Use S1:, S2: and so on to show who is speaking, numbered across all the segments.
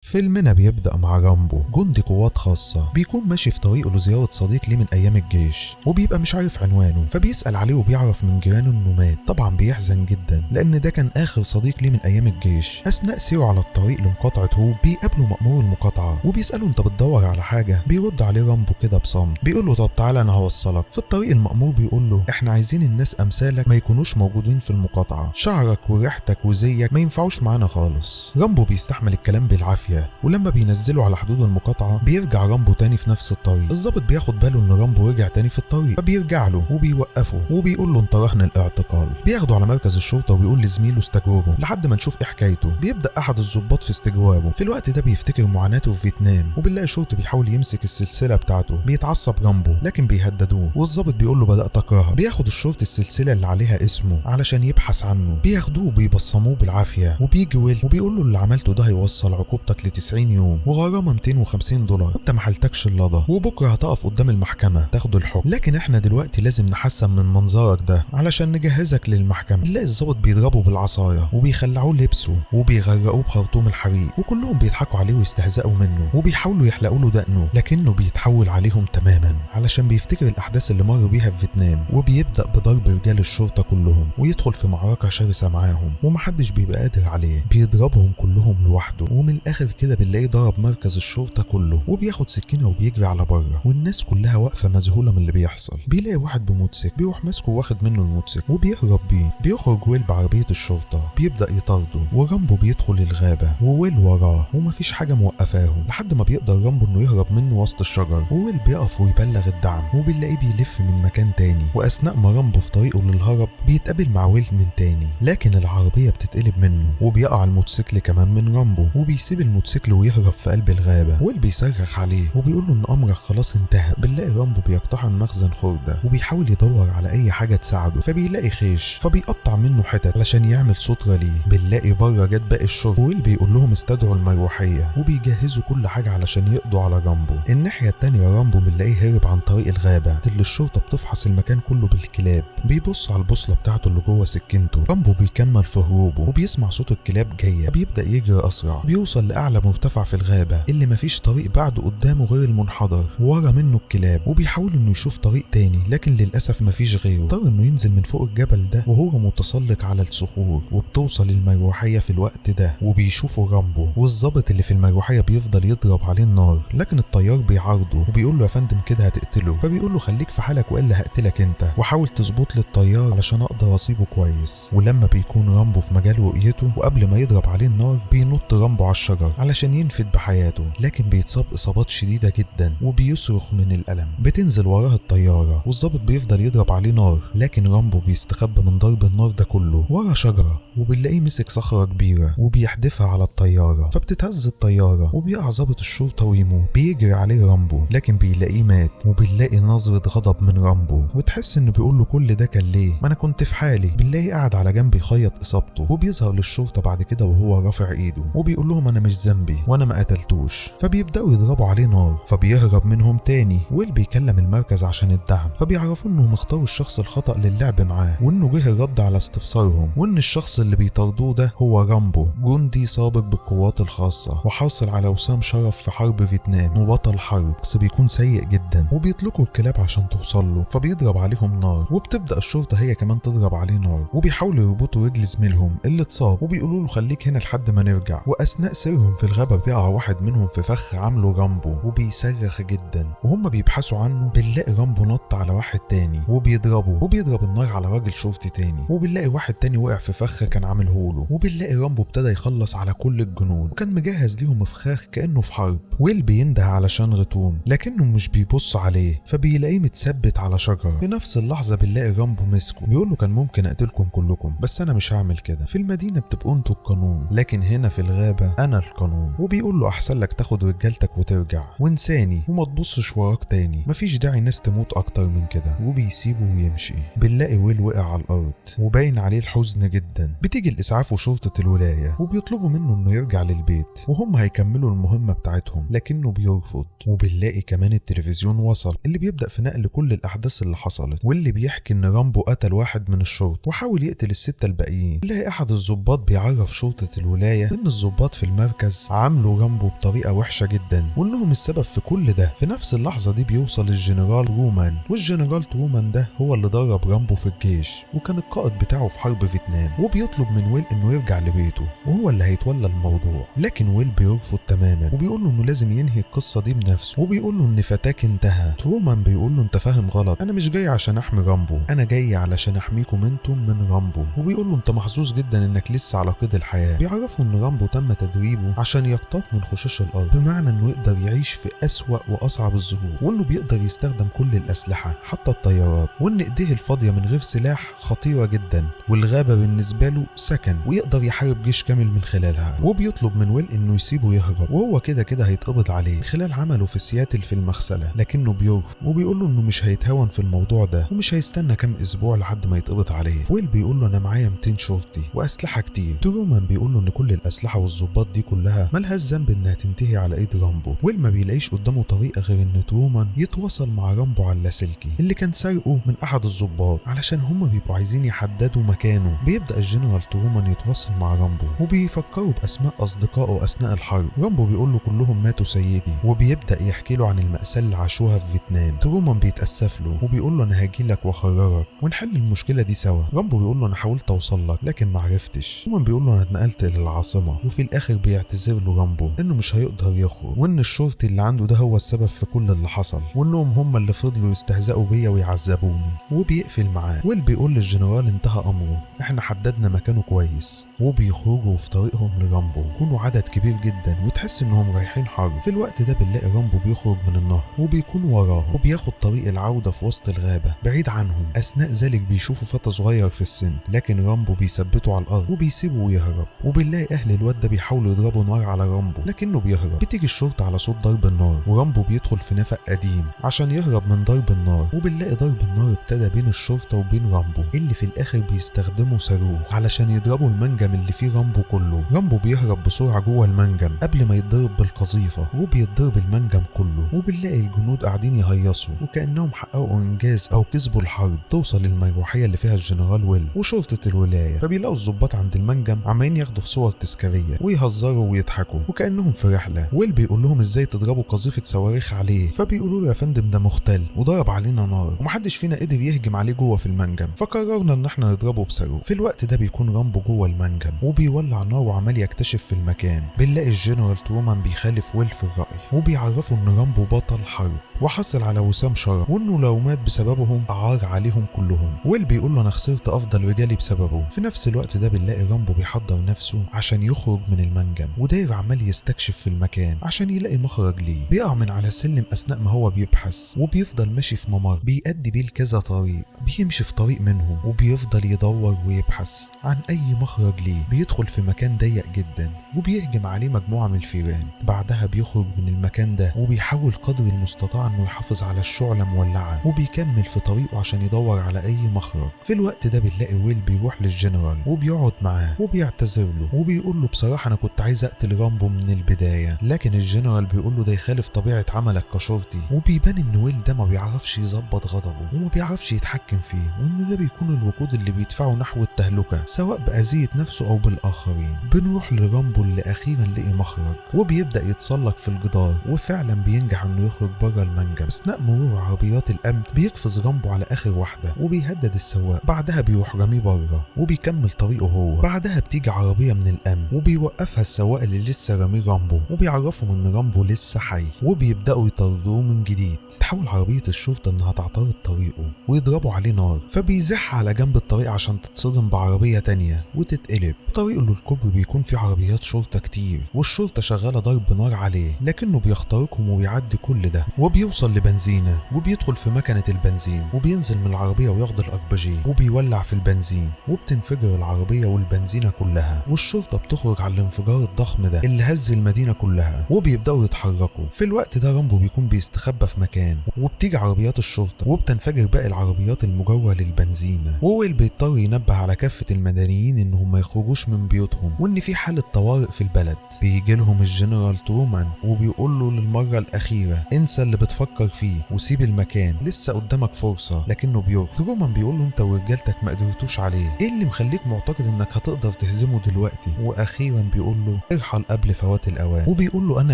S1: فيلمنا بيبدأ مع رامبو جندي قوات خاصة بيكون ماشي في طريقه لزيارة صديق ليه من أيام الجيش، وبيبقى مش عارف عنوانه فبيسأل عليه وبيعرف من جيرانه إنه مات. طبعا بيحزن جدا لأن ده كان آخر صديق ليه من أيام الجيش. أثناء سيره على الطريق لمقاطعة هوب بيقابله مأمور المقاطعة وبيسأله أنت بتدور على حاجة؟ بيرد عليه رامبو كده بصمت، بيقول له طب تعالى أنا هوصلك. في الطريق المأمور بيقول له إحنا عايزين الناس أمثالك ما يكونوش موجودين في المقاطعة، شعرك وريحتك وزيك ما ينفعوش معانا خالص. رامبو بيستحمل الكلام بالعافية، ولما بينزلوا على حدود المقاطعة بيرجع رامبو تاني في نفس الطريق. الضابط بياخد باله ان رامبو رجع تاني في الطريق فبيرجع له وبيوقفه وبيقول له انت رهن الاعتقال. بياخده على مركز الشرطة وبيقول لزميله استجوابه لحد ما نشوف ايه حكايته. بيبدأ احد الضباط في استجوابه. في الوقت ده بيفتكر معاناته في فيتنام، وبنلاقي الشرطي بيحاول يمسك السلسلة بتاعته. بيتعصب رامبو لكن بيهددوه، والضابط بيقول له بدأت اكرهها. بياخد الشرطي السلسلة اللي عليها اسمه علشان يبحث عنه. بياخدوه وبيبصموه بالعافية، وبيجي ويل وبيقول له اللي عملته ده هيوصل عقوبتك ل 90 يوم وغرامة $250 وانت ما حلتكش اللضا، وبكره هتقف قدام المحكمة تاخد الحكم، لكن احنا دلوقتي لازم نحسن من منظرك ده علشان نجهزك للمحكمة. نلاقي الضابط بيضربه بالعصاية وبيخلعوه لبسه وبيغرقوه بخرطوم الحريق، وكلهم بيضحكوا عليه ويستهزئوا منه وبيحاولوا يحلقوا له دقنه، لكنه بيتحول عليهم تماما علشان بيفتكر الاحداث اللي مر بيها في فيتنام. وبيبدأ بضرب رجال الشرطة كلهم ويدخل في معركة شرسة معاهم ومحدش بيبقى قادر عليه. بيضربهم كلهم لوحده، ومن الاخر كده بنلاقيه ضرب مركز الشرطة كله وبياخد سكينة وبيجري على بره، والناس كلها واقفة مذهولة من اللي بيحصل. بيلاقي واحد بموتوسيكل بيروح ماسكه واخد منه الموتوسيكل وبيهرب بيه. بيخرج ويل بعربية الشرطة بيبدأ يطارده، ورامبو بيدخل الغابة وويل وراه ومفيش حاجة موقفاهم لحد ما بيقدر رامبو انه يهرب منه وسط الشجر. وويل بيقف ويبلغ الدعم، وبنلاقيه بيلف من مكان تاني. واثناء ما رامبو في طريقه للهرب بيتقابل مع ويل من تاني، لكن العربية بتتقلب منه وبيقع الموتوسيكل كمان من رامبو، وبيسيب الموتوسيكل ويهرب في قلب الغابة. ويل بيصرخ عليه وبيقول له ان امرك خلاص انتهى. بنلاقي رامبو بيقتحم مخزن خردة وبيحاول يدور على اي حاجة تساعده، فبيلاقي خيش فبيقطع منه حتت علشان يعمل سترة ليه. بنلاقي بره جت باقي الشرطة، ويل بيقول لهم استدعوا المروحية وبيجهزوا كل حاجة علشان يقضوا على رامبو. الناحية التانية رامبو بنلاقيه هرب عن طريق الغابة اللي الشرطة بتفحص المكان كله بالكلاب. بيبص على البوصلة بتاعته اللي جوه سكينته. رامبو بيكمل في هروبه وبيسمع صوت الكلاب جاية، بيبدأ يجري اسرع. بيوصل لاعلى مرتفع في الغابة اللي مفيش طريق بعده قدامه غير المنحدر، ورا منه الكلاب، وبيحاول انه يشوف طريق تاني لكن للاسف مفيش غيره. اضطر انه ينزل من فوق الجبل ده وهو متسلق على الصخور. وبتوصل المروحية في الوقت ده وبيشوفوا رامبو، والظابط اللي في المروحية بيفضل يضرب عليه النار، لكن الطيار بيعارضه وبيقول له يا فندم كده هتقتله. فبيقول له خليك في حالك والا هقتلك انت، وحاول تظبط لي الطيار علشان اقدر اصيبه كويس. ولما بيكون رامبو في مجال رؤيته وقبل ما يضرب عليه النار بينط رامبو على الشجر علشان ينفد بحياته، لكن بيتصاب اصابات شديدة جدا وبيصرخ من الالم. بتنزل وراه الطيارة والظابط بيفضل يضرب عليه نار، لكن رامبو بيستخبى من ضرب النار ده كله ورا شجرة، وبنلاقيه مسك صخرة كبيرة وبيحدفها على الطيارة فبتتهز الطيارة وبيقع ظابط الشرطة ويموت. بيجري عليه رامبو لكن بيلاقيه مات، وبنلاقي نظرة غضب من رامبو وتحس انه بيقول له كل ده كان ليه؟ ما انا كنت في حالي. بنلاقيه قاعد على جنب يخيط اصابته، وبيظهر للشرطة بعد كده وهو رافع ايده وبيقول لهم انا مش ذنبي وانا ما قتلتوش. فبيبداوا يضربوا عليه نار فبيهرب منهم تاني. ويل بيكلم المركز عشان الدعم، فبيعرفوا انهم اختاروا الشخص الخطأ للعب معاه، وانه جه الرد على استفسارهم، وان الشخص اللي بيطاردوه ده هو رامبو، جندي سابق بالقوات الخاصة وحاصل على وسام شرف في حرب فيتنام وبطل حرب، بس بيكون سيء جدا. وبيطلقوا الكلاب عشان توصل له فبيضرب عليهم نار، وبتبدأ الشرطة هي كمان تضرب عليه نار، وبيحاولوا يربطوا رجل زميلهم اللي اتصاب وبيقولوا له خليك هنا لحد ما نرجع. واثناء سيرهم في الغابة بيقع واحد منهم في فخ عامله رامبو وبيصرخ جدا، وهم بيبحثوا عنه بنلاقي رامبو نط على واحد تاني وبيضربه، وبيضرب النار على راجل شرطي تاني، وبنلاقي واحد تاني وقع في فخ كان عامله له، وبنلاقي رامبو ابتدى يخلص على كل الجنود وكان مجهز ليهم فخاخ كأنه في حرب. ويل بينده علشان غتوم لكنه مش بيبص عليه فبيلاقيه متثبت على شجرة. في نفس اللحظة بنلاقي رامبو مسكه بيقول له كان ممكن اقتلكم كلكم بس انا مش هعمل كده. في المدينة بتبقوا انتوا القانون لكن هنا في الغابة انا القانون. وبيقول له احسن لك تاخد رجالتك وترجع وانساني وما تبصش وراك تاني، مفيش داعي ناس تموت اكتر من كده. وبيسيبه ويمشي. بنلاقي ويل وقع على الارض وباين عليه الحزن جدا. بتيجي الاسعاف وشرطة الولاية وبيطلبوا منه انه يرجع للبيت وهم هيكملوا المهمة بتاعتهم لكنه بيرفض. وبنلاقي كمان التلفزيون وصل اللي بيبدأ في نقل كل الاحداث اللي حصلت، واللي بيحكي ان رامبو قتل واحد من الشرطة وحاول يقتل الستة الباقيين. نلاقي احد الضباط بيعرف شرطة الولاية ان الضباط في المركز المركز عاملوا رامبو بطريقة وحشة جدا وانهم السبب في كل ده. في نفس اللحظة دي بيوصل الجنرال ترومان، والجنرال ترومان ده هو اللي درب رامبو في الجيش وكان القائد بتاعه في حرب فيتنام، وبيطلب من ويل انه يرجع لبيته وهو اللي هيتولى الموضوع. لكن ويل بيرفض تماما وبيقول له انه لازم ينهي القصة دي بنفسه، وبيقول له ان فتاك انتهى. ترومان بيقول له انت فاهم غلط، انا مش جاي عشان احمي رامبو، انا جاي علشان احميكم انتم من رامبو. وبيقول له انت محظوظ جدا انك لسه على قيد الحياة. بيعرفوا ان رامبو تم تدريبه عشان يقتات من خشاش الارض، بمعنى انه يقدر يعيش في اسوأ واصعب الظروف، وانه بيقدر يستخدم كل الاسلحة حتى الطيارات، وان ايديه الفاضية من غير سلاح خطيرة جدا، والغابة بالنسبة له سكن ويقدر يحارب جيش كامل من خلالها. وبيطلب من ويل انه يسيبه يهرب، وهو كده كده هيتقبض عليه خلال عمله في سياتل في المغسلة، لكنه بيرفض وبيقول له انه مش هيتهاون في الموضوع ده ومش هيستنى كام اسبوع لحد ما يتقبض عليه. ويل بيقول له انا معايا 200 شرطي واسلحة كتير. ترومان بيقول له ان كل الاسلحة والظباط دي كلها ملهاش ذنب انها تنتهي على ايد رامبو. ويل ما بيلاقيش قدامه طريقة غير ان ترومان يتواصل مع رامبو على اللاسلكي اللي كان سارقه من احد الظباط علشان هما بيبقوا عايزين يحددوا مكانه. بيبدأ الجنرال ترومان يتواصل مع رامبو وبيفكروا باسماء اصدقائه اثناء الحرب. رامبو بيقول له كلهم ماتوا سيدي، وبيبدأ يحكي له عن المأساة اللي عاشوها في فيتنام. ترومان بيتأسف له وبيقول له انا هاجيلك واخرجك ونحل المشكلة دي سوا. رامبو بيقول له انا حاولت اوصل لك لكن ما عرفتش. ترومان بيقول له انا اتنقلت للعاصمة، وفي الاخر بيعتذر له رامبو انه مش هيقدر يخرج، وان الشرطي اللي عنده ده هو السبب في كل اللي حصل، وانهم هم اللي فضلوا يستهزئوا بيا ويعذبوني. وبيقفل معاه. ويل بيقول للجنرال انتهى امره، احنا حددنا مكانه كويس. وبيخرجوا في طريقهم لرامبو، يكونوا عدد كبير جدا وتحس انهم رايحين حرب. في الوقت ده بنلاقي رامبو بيخرج من النهر وبيكون وراهم، وبياخد طريق العودة في وسط الغابة بعيد عنهم. اثناء ذلك بيشوفوا فتى صغير في السن، لكن رامبو بيثبته على الارض وبيسيبه ويهرب. وبنلاقي اهل الواد ده بيحاولوا يضربوا نار على رامبو لكنه بيهرب. بتيجي الشرطة على صوت ضرب النار، ورامبو بيدخل في نفق قديم عشان يهرب من ضرب النار. وبنلاقي ضرب النار ابتدى بين الشرطة وبين رامبو، اللي في الاخر بيستخدموا صاروخ علشان يضربوا المنجم اللي فيه رامبو كله. رامبو بيهرب بسرعة جوه المنجم قبل ما يتضرب بالقذيفة، وبيتضرب المنجم كله. وبنلاقي الجنود قاعدين يهيصوا وكأنهم حققوا انجاز او كسبوا الحرب. توصل المروحية اللي فيها الجنرال ويل وشرطة الولاية، فبيلاقوا الضباط عند المنجم عمالين ياخدوا في صور تذكارية ويهزروا ويضحكوا وكأنهم في رحلة. ويل بيقول لهم ازاي تضربوا قذيفة صواريخ عليه، فبيقولوا له يا فندم ده مختل وضرب علينا نار ومحدش فينا قدر يهجم عليه جوه في المنجم، فقررنا ان احنا نضربه بصاروخ. في الوقت ده بيكون رامبو جوه المنجم وبيولع نار وعمال يكتشف في المكان. بنلاقي الجنرال ترومان بيخالف ويل في الرأي وبيعرفوا ان رامبو بطل حرب وحصل على وسام شرف، وانه لو مات بسببهم اعار عليهم كلهم. ويل بيقول له انا خسرت افضل رجالي بسببه. في نفس الوقت ده بنلاقي رامبو بيحضر نفسه عشان يخرج من المنجم، وداير عمال يستكشف في المكان عشان يلاقي مخرج ليه. بيقع من على السلم اثناء ما هو بيبحث، وبيفضل ماشي في ممر بيؤدي بيه لكذا طريق. بيمشي في طريق منهم وبيفضل يدور ويبحث عن اي مخرج ليه. بيدخل في مكان ضيق جدا وبيهجم عليه مجموعة من الفيران. بعدها بيخرج من المكان ده وبيحاول قدر المستطاع انه يحافظ على الشعلة مولعة، وبيكمل في طريقه عشان يدور على اي مخرج. في الوقت ده بنلاقي ويل بيروح للجنرال وبيقعد معاه وبيعتذر له وبيقول له بصراحة انا كنت عايز اقتل رامبو من البداية، لكن الجنرال بيقول له ده يخالف طبيعة عملك كشرطي. وبيبان ان ويل ده ما بيعرفش يظبط غضبه وما بيعرفش يتحكم فيه، وان ده بيكون الوقود اللي بيدفعه نحو التهلكة سواء بأذية نفسه او بالاخرين. بنروح لرامبو اللي اخيرا لقي مخرج وبيبدأ يتسلق في الجدار، وفعلا بينجح انه يخرج بره المنجم. اثناء مرور عربيات الامن بيقفز رامبو على اخر واحدة وبيهدد السواق، بعدها بيروح راميه بره وبيكمل طريقه هو. بعدها بتيجي عربية من الامن وبيوقفها السواق اللي لسه راميه رامبو، وبيعرفهم ان رامبو لسه حي، وبيبدأوا يطردوه من جديد. تحاول عربية الشرطة انها تعترض طريقه ويضربوا عليه نار، فبيزح على جنب الطريق عشان تتصدم بعربية تانية وتتقلب. طريقه للكوبري بيكون فيه عربيات شرطة كتير والشرطة شغالة ضرب نار عليه، لكنه بيخترقهم وبيعدي كل ده وبيوصل لبنزينة وبيدخل في مكنة البنزين وبينزل من العربية وياخد الأربجي وبيولع في البنزين، وبتنفجر العربية والبنزينة كلها، والشرطة بتخرج على الانفجار الضخم ده اللي هز المدينة كلها وبيبدأوا يتحركوا. في الوقت ده رامبو بيكون بيستخبى في مكان وبتيجي عربيات الشرطة وبتنفجر باقي العربيات المجاورة للبنزينة، وويل بيضطر ينبه على كافة المدنيين انهم ما يخرجوش من بيوتهم وان في حالة طوارئ في البلد. بيجي لهم الجنرال ترومان وبيقول له للمرة الأخيرة انسى اللي بتفكر فيه وسيب المكان، لسه قدامك فرصة، لكنه بيرفض. ترومان بيقول له انت ورجالتك ما قدرتوش عليه، ايه اللي مخليك معتقد انك هتقدر تهزمه دلوقتي؟ واخيرا بيقول له ارحل قبل فوات الاوان، وبيقول له انا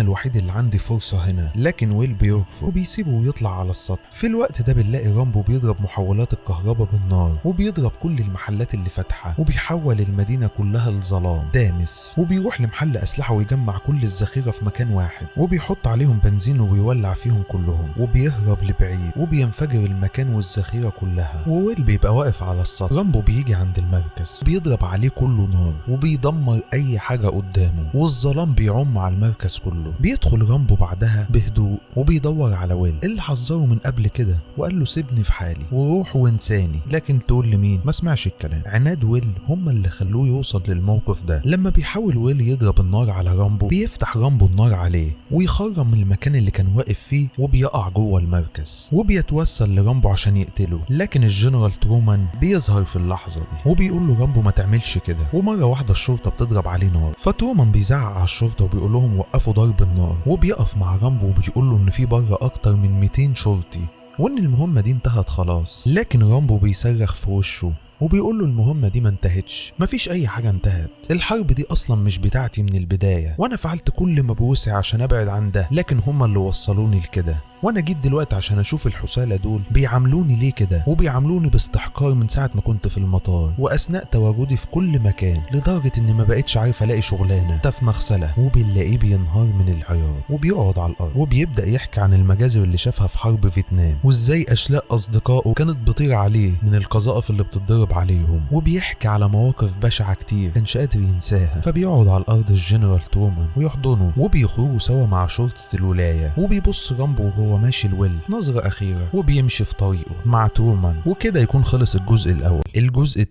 S1: الوحيد اللي عندي فرصه هنا، لكن ويل بيرفض وبيسيبه ويطلع على السطح. في الوقت ده بنلاقي رامبو بيضرب محولات الكهرباء بالنار، وبيضرب كل المحلات اللي فاتحه، وبيحول المدينه كلها لظلام دامس، وبيروح لمحل اسلحه ويجمع كل الذخيره في مكان واحد، وبيحط عليهم بنزين وبيولع فيهم كلهم، وبيهرب لبعيد، وبينفجر المكان والذخيره كلها. وويل بيبقى واقف على السطح. رامبو بيجي عند المركز، بيضرب عليه كله نار، وبيدمر اي حاجه قدامه، والظلام بيعم على المركز كله. بيدخل رامبو بعدها بهدوء وبيدور على ويل اللي حذره من قبل كده وقال له سيبني في حالي وروح وانساني، لكن تقول لمين؟ ما سمعش الكلام. عناد ويل هم اللي خلوه يوصل للموقف ده. لما بيحاول ويل يضرب النار على رامبو، بيفتح رامبو النار عليه ويخرم من المكان اللي كان واقف فيه، وبيقع جوه المركز، وبيتوسل لرامبو عشان يقتله. لكن الجنرال ترومان بيظهر في اللحظه دي وبيقول له رامبو ما تعملش كده. ومره واحده الشرطه بتضرب عليه نار، فترومان بيزعق على الشرطه وبيقول لهم وقفوا ضرب النار، وبيقف مع رامبو وبيقول له ان في بره اكتر من 200 شرطي وان المهمه دي انتهت خلاص. لكن رامبو بيصرخ في وشه وبيقول له المهمة دي ما انتهتش، مفيش أي حاجة انتهت، الحرب دي أصلا مش بتاعتي من البداية، وأنا فعلت كل ما بوسعي عشان أبعد عن ده، لكن هما اللي وصلوني لكده، وأنا جيت دلوقتي عشان أشوف الحسالة دول بيعاملوني ليه كده، وبيعاملوني باستحقار من ساعة ما كنت في المطار وأثناء تواجدي في كل مكان، لدرجة إني ما بقتش عارف ألاقي شغلانة في مغسلة. وبنلاقيه بينهار من العياط وبيقعد على الأرض، وبيبدأ يحكي عن المجازر اللي شافها في حرب فيتنام، وإزاي أشلاء أصدقائه كانت بتطير عليه من القذائف اللي بتتضرب عليهم، وبيحكي على مواقف بشعة كتير كانش قادر ينساها. فبيقعد على الأرض الجنرال ترومان ويحضنه، وبيخرجوا سوا مع شرطة الولاية، وبيبص رامبو وهو ماشي لويل نظرة أخيرة، وبيمشي في طريقه مع ترومان. وكده يكون خلص الجزء الأول. الجزء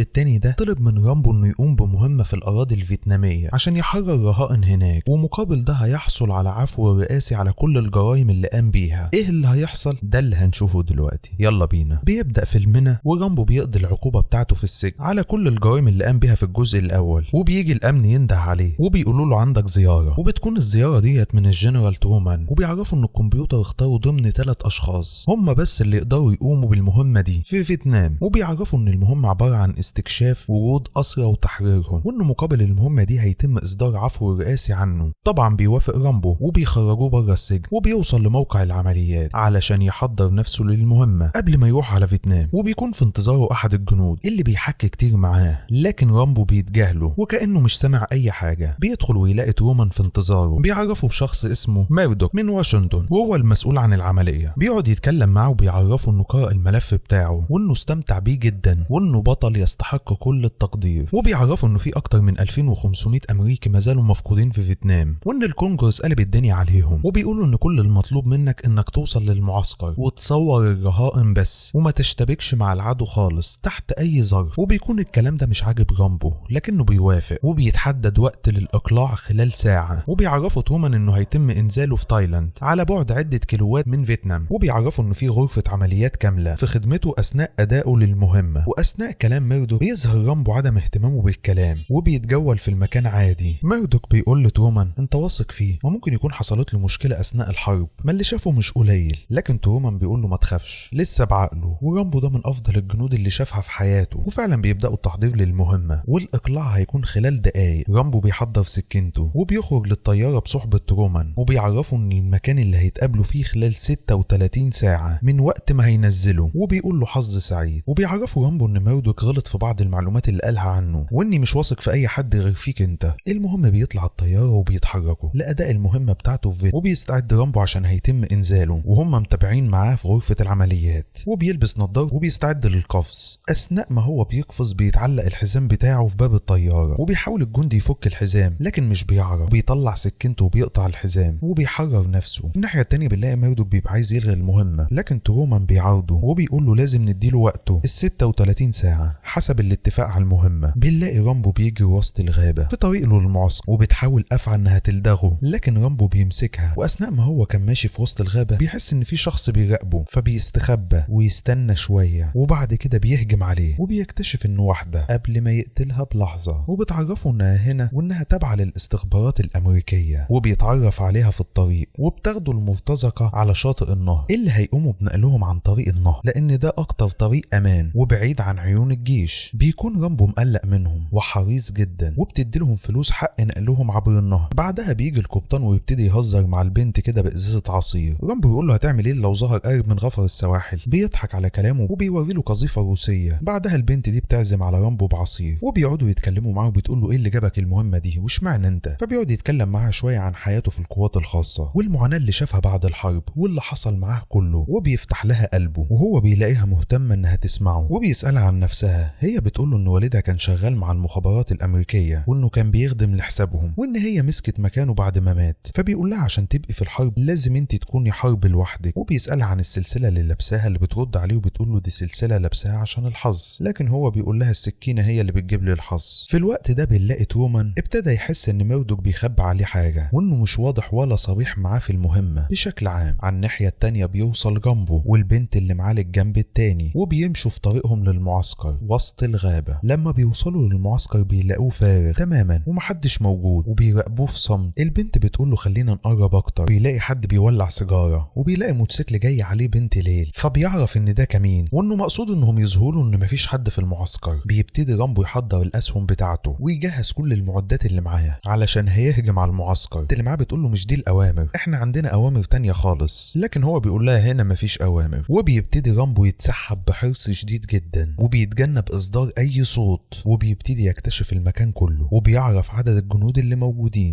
S1: التاني ده طلب من رامبو إنه يقوم بمهمة في الأراضي الفيتنامية عشان يحرر رهائن هناك، ومقابل ده هيحصل على عفو رئاسي على كل الجرائم اللي قام بيها. إيه اللي هيحصل؟ ده اللي هنشوفه دلوقتي، يلا بينا. بيبدأ فيلمنا ورامبو بيقضي العقوبة بتاعته في السجن على كل الجرائم اللي قام بيها في الجزء الأول، وبيجي الأمن ينده عليه وبيقولوا له عندك زيارة، وبتكون الزيارة ديت من الجنرال ترومان، وبيعرفوا إن الكمبيوتر اختاروا ضمن 3 أشخاص هم بس اللي يقدروا يقوموا بالمهمة دي في فيتنام، وبيعرفوا إن المهمة عبارة عن استكشاف ورود أسرى وتحريرهم، وإن مقابل المهمة دي هيتم إصدار عفو رئاسي عنه. طبعا بيوافق رامبو وبيخرجوه بره السجن، وبيوصل لموقع العمليات علشان يحضر نفسه للمهمة قبل ما يروح على فيتنام، وبيكون في انتظاره أحد الجنود اللي بيحكي كتير معاه، لكن رامبو بيتجاهله وكأنه مش سامع أي حاجة. بيدخل ويلاقي ترومان في انتظاره، بيعرفه بشخص اسمه ميردوك من واشنطن وهو المسؤول عن العملية. بيقعد يتكلم معاه وبيعرفه إنه قرأ الملف بتاعه وإنه استمتع بيه جدا وإنه بطل يستحق كل التقدير، وبيعرفه إنه في أكتر من 2500 أمريكي ما زالوا مفقودين في فيتنام، وإن الكونجرس قلب الدنيا عليهم، وبيقولوا إن كل المطلوب منك إنك توصل للمعسكر وتصور الرهائن بس، وما تشتبكش مع العدو خالص تحت أي ظرف. وبيكون الكلام ده مش عاجب رامبو، لكنه بيوافق، وبيتحدد وقت للإقلاع خلال ساعة، وبيعرفوا ترومان إنه هيتم إنزاله في تايلاند على بعد عدة كيلوات من فيتنام، وبيعرفوا إنه في غرفة عمليات كاملة في خدمته أثناء أدائه للمهمة. وأثناء كلام ميردوك بيظهر رامبو عدم اهتمامه بالكلام وبيتجول في المكان عادي. ميردوك بيقول لترومان أنت واثق فيه وممكن يكون حصلت له مشكلة أثناء الحرب، ما اللي شافه مش قليل، لكن ترومان بيقول له ما تخافش لسه بعقله، ورامبو ده من أفضل الجنود اللي شافها في حياته. وفعلا بيبدأوا التحضير للمهمة، والإقلاع هيكون خلال دقايق. رامبو بيحضر سكينته وبيخرج للطيارة بصحبة ترومان، وبيعرفوا إن المكان اللي هيتقابلوا فيه خلال 36 ساعة من وقت ما هينزله، وبيقول له حظ سعيد. وبيعرفوا رامبو إن ميردوك غلط في بعض المعلومات اللي قالها عنه، وإني مش واثق في أي حد غير فيك أنت. المهم بيطلع الطيارة وبيتحركوا لأداء المهمة بتاعته في فيت، وبيستعد رامبو عشان هيتم إنزاله وهم متابعين معاه في غرفة العمليات، وبيلبس نظارة وبيستعد للقفز. أثناء ما هو بيقفز بيتعلق الحزام بتاعه في باب الطيارة، وبيحاول الجندي يفك الحزام لكن مش بيعرف، بيطلع سكينته وبيقطع الحزام وبيحرر نفسه. في الناحية التانية بنلاقي ميردوك بيبقى عايز يلغي المهمة، لكن ترومان بيعارضه وبيقول له لازم نديله وقته 36 ساعة حسب الاتفاق على المهمة. بنلاقي رامبو بيجري وسط الغابة في طريقه للمعسكر، وبتحاول أفعى إنها تلدغه لكن رامبو بيمسكها. وأثناء ما هو كان ماشي في وسط الغابة بيحس إن في شخص بيراقبه، فبيستخبى ويستنى شوية، وبعد كده بيهجم عليه وبيكتشف انه واحدة قبل ما يقتلها بلحظة، وبتعرفه انها هنا وانها تابعة للاستخبارات الامريكية، وبيتعرف عليها في الطريق وبتاخده المرتزقة على شاطئ النهر اللي هيقوموا بنقلهم عن طريق النهر لان ده اكتر طريق امان وبعيد عن عيون الجيش. بيكون رامبو مقلق منهم وحريص جدا وبتديلهم فلوس حق نقلهم عبر النهر. بعدها بيجي القبطان ويبتدي يهزر مع البنت كده بإزازة عصير. رامبو يقول له هتعمل ايه لو ظهر قارب من غفر السواحل؟ بيضحك على كلامه وبيوري له قذيفة روسية. بعدها البنت دي بتعزم على رامبو بعصير وبيقعدوا يتكلموا معاه وبتقول له ايه اللي جابك المهمة دي واشمعنى انت؟ فبيقعد يتكلم معاها شوية عن حياته في القوات الخاصة والمعاناة اللي شافها بعد الحرب واللي حصل معاه كله، وبيفتح لها قلبه وهو بيلاقيها مهتمة انها تسمعه وبيسألها عن نفسها. هي بتقول له ان والدها كان شغال مع المخابرات الامريكية وانه كان بيخدم لحسابهم وان هي مسكت مكانه بعد ما مات. فبيقول لها عشان تبقي في الحرب لازم انت تكوني حرب لوحدك، وبيسألها عن السلسلة اللي لابساها اللي بترد عليه وبتقول له دي سلسلة لابساها عشان الحظ، لكن هو بيقول لها السكينة هي اللي بتجيب لي الحظ. في الوقت ده بنلاقي ترومان ابتدى يحس ان ميردوك بيخبي عليه حاجة وانه مش واضح ولا صريح معاه في المهمة بشكل عام. على الناحية التانية بيوصل جامبو والبنت اللي معاه للجنب التاني وبيمشوا في طريقهم للمعسكر وسط الغابة. لما بيوصلوا للمعسكر بيلاقوه فارغ تماما ومحدش موجود وبيراقبوه في صمت. البنت بتقول له خلينا نقرب اكتر. بيلاقي حد بيولع سيجارة وبيلاقي موتوسيكل جاي عليه بنت ليل، فبيعرف ان ده كمين وانه مقصود انهم يظهروا ان مفيش حد في المعسكر. بيبتدي رامبو يحضر الاسهم بتاعته ويجهز كل المعدات اللي معاه علشان هيهجم على المعسكر. اللي معاه بتقول له مش دي الاوامر، احنا عندنا اوامر تانية خالص، لكن هو بيقول لها هنا مفيش اوامر. وبيبتدي رامبو يتسحب بحرص شديد جدا وبيتجنب اصدار اي صوت وبيبتدي يكتشف المكان كله وبيعرف عدد الجنود اللي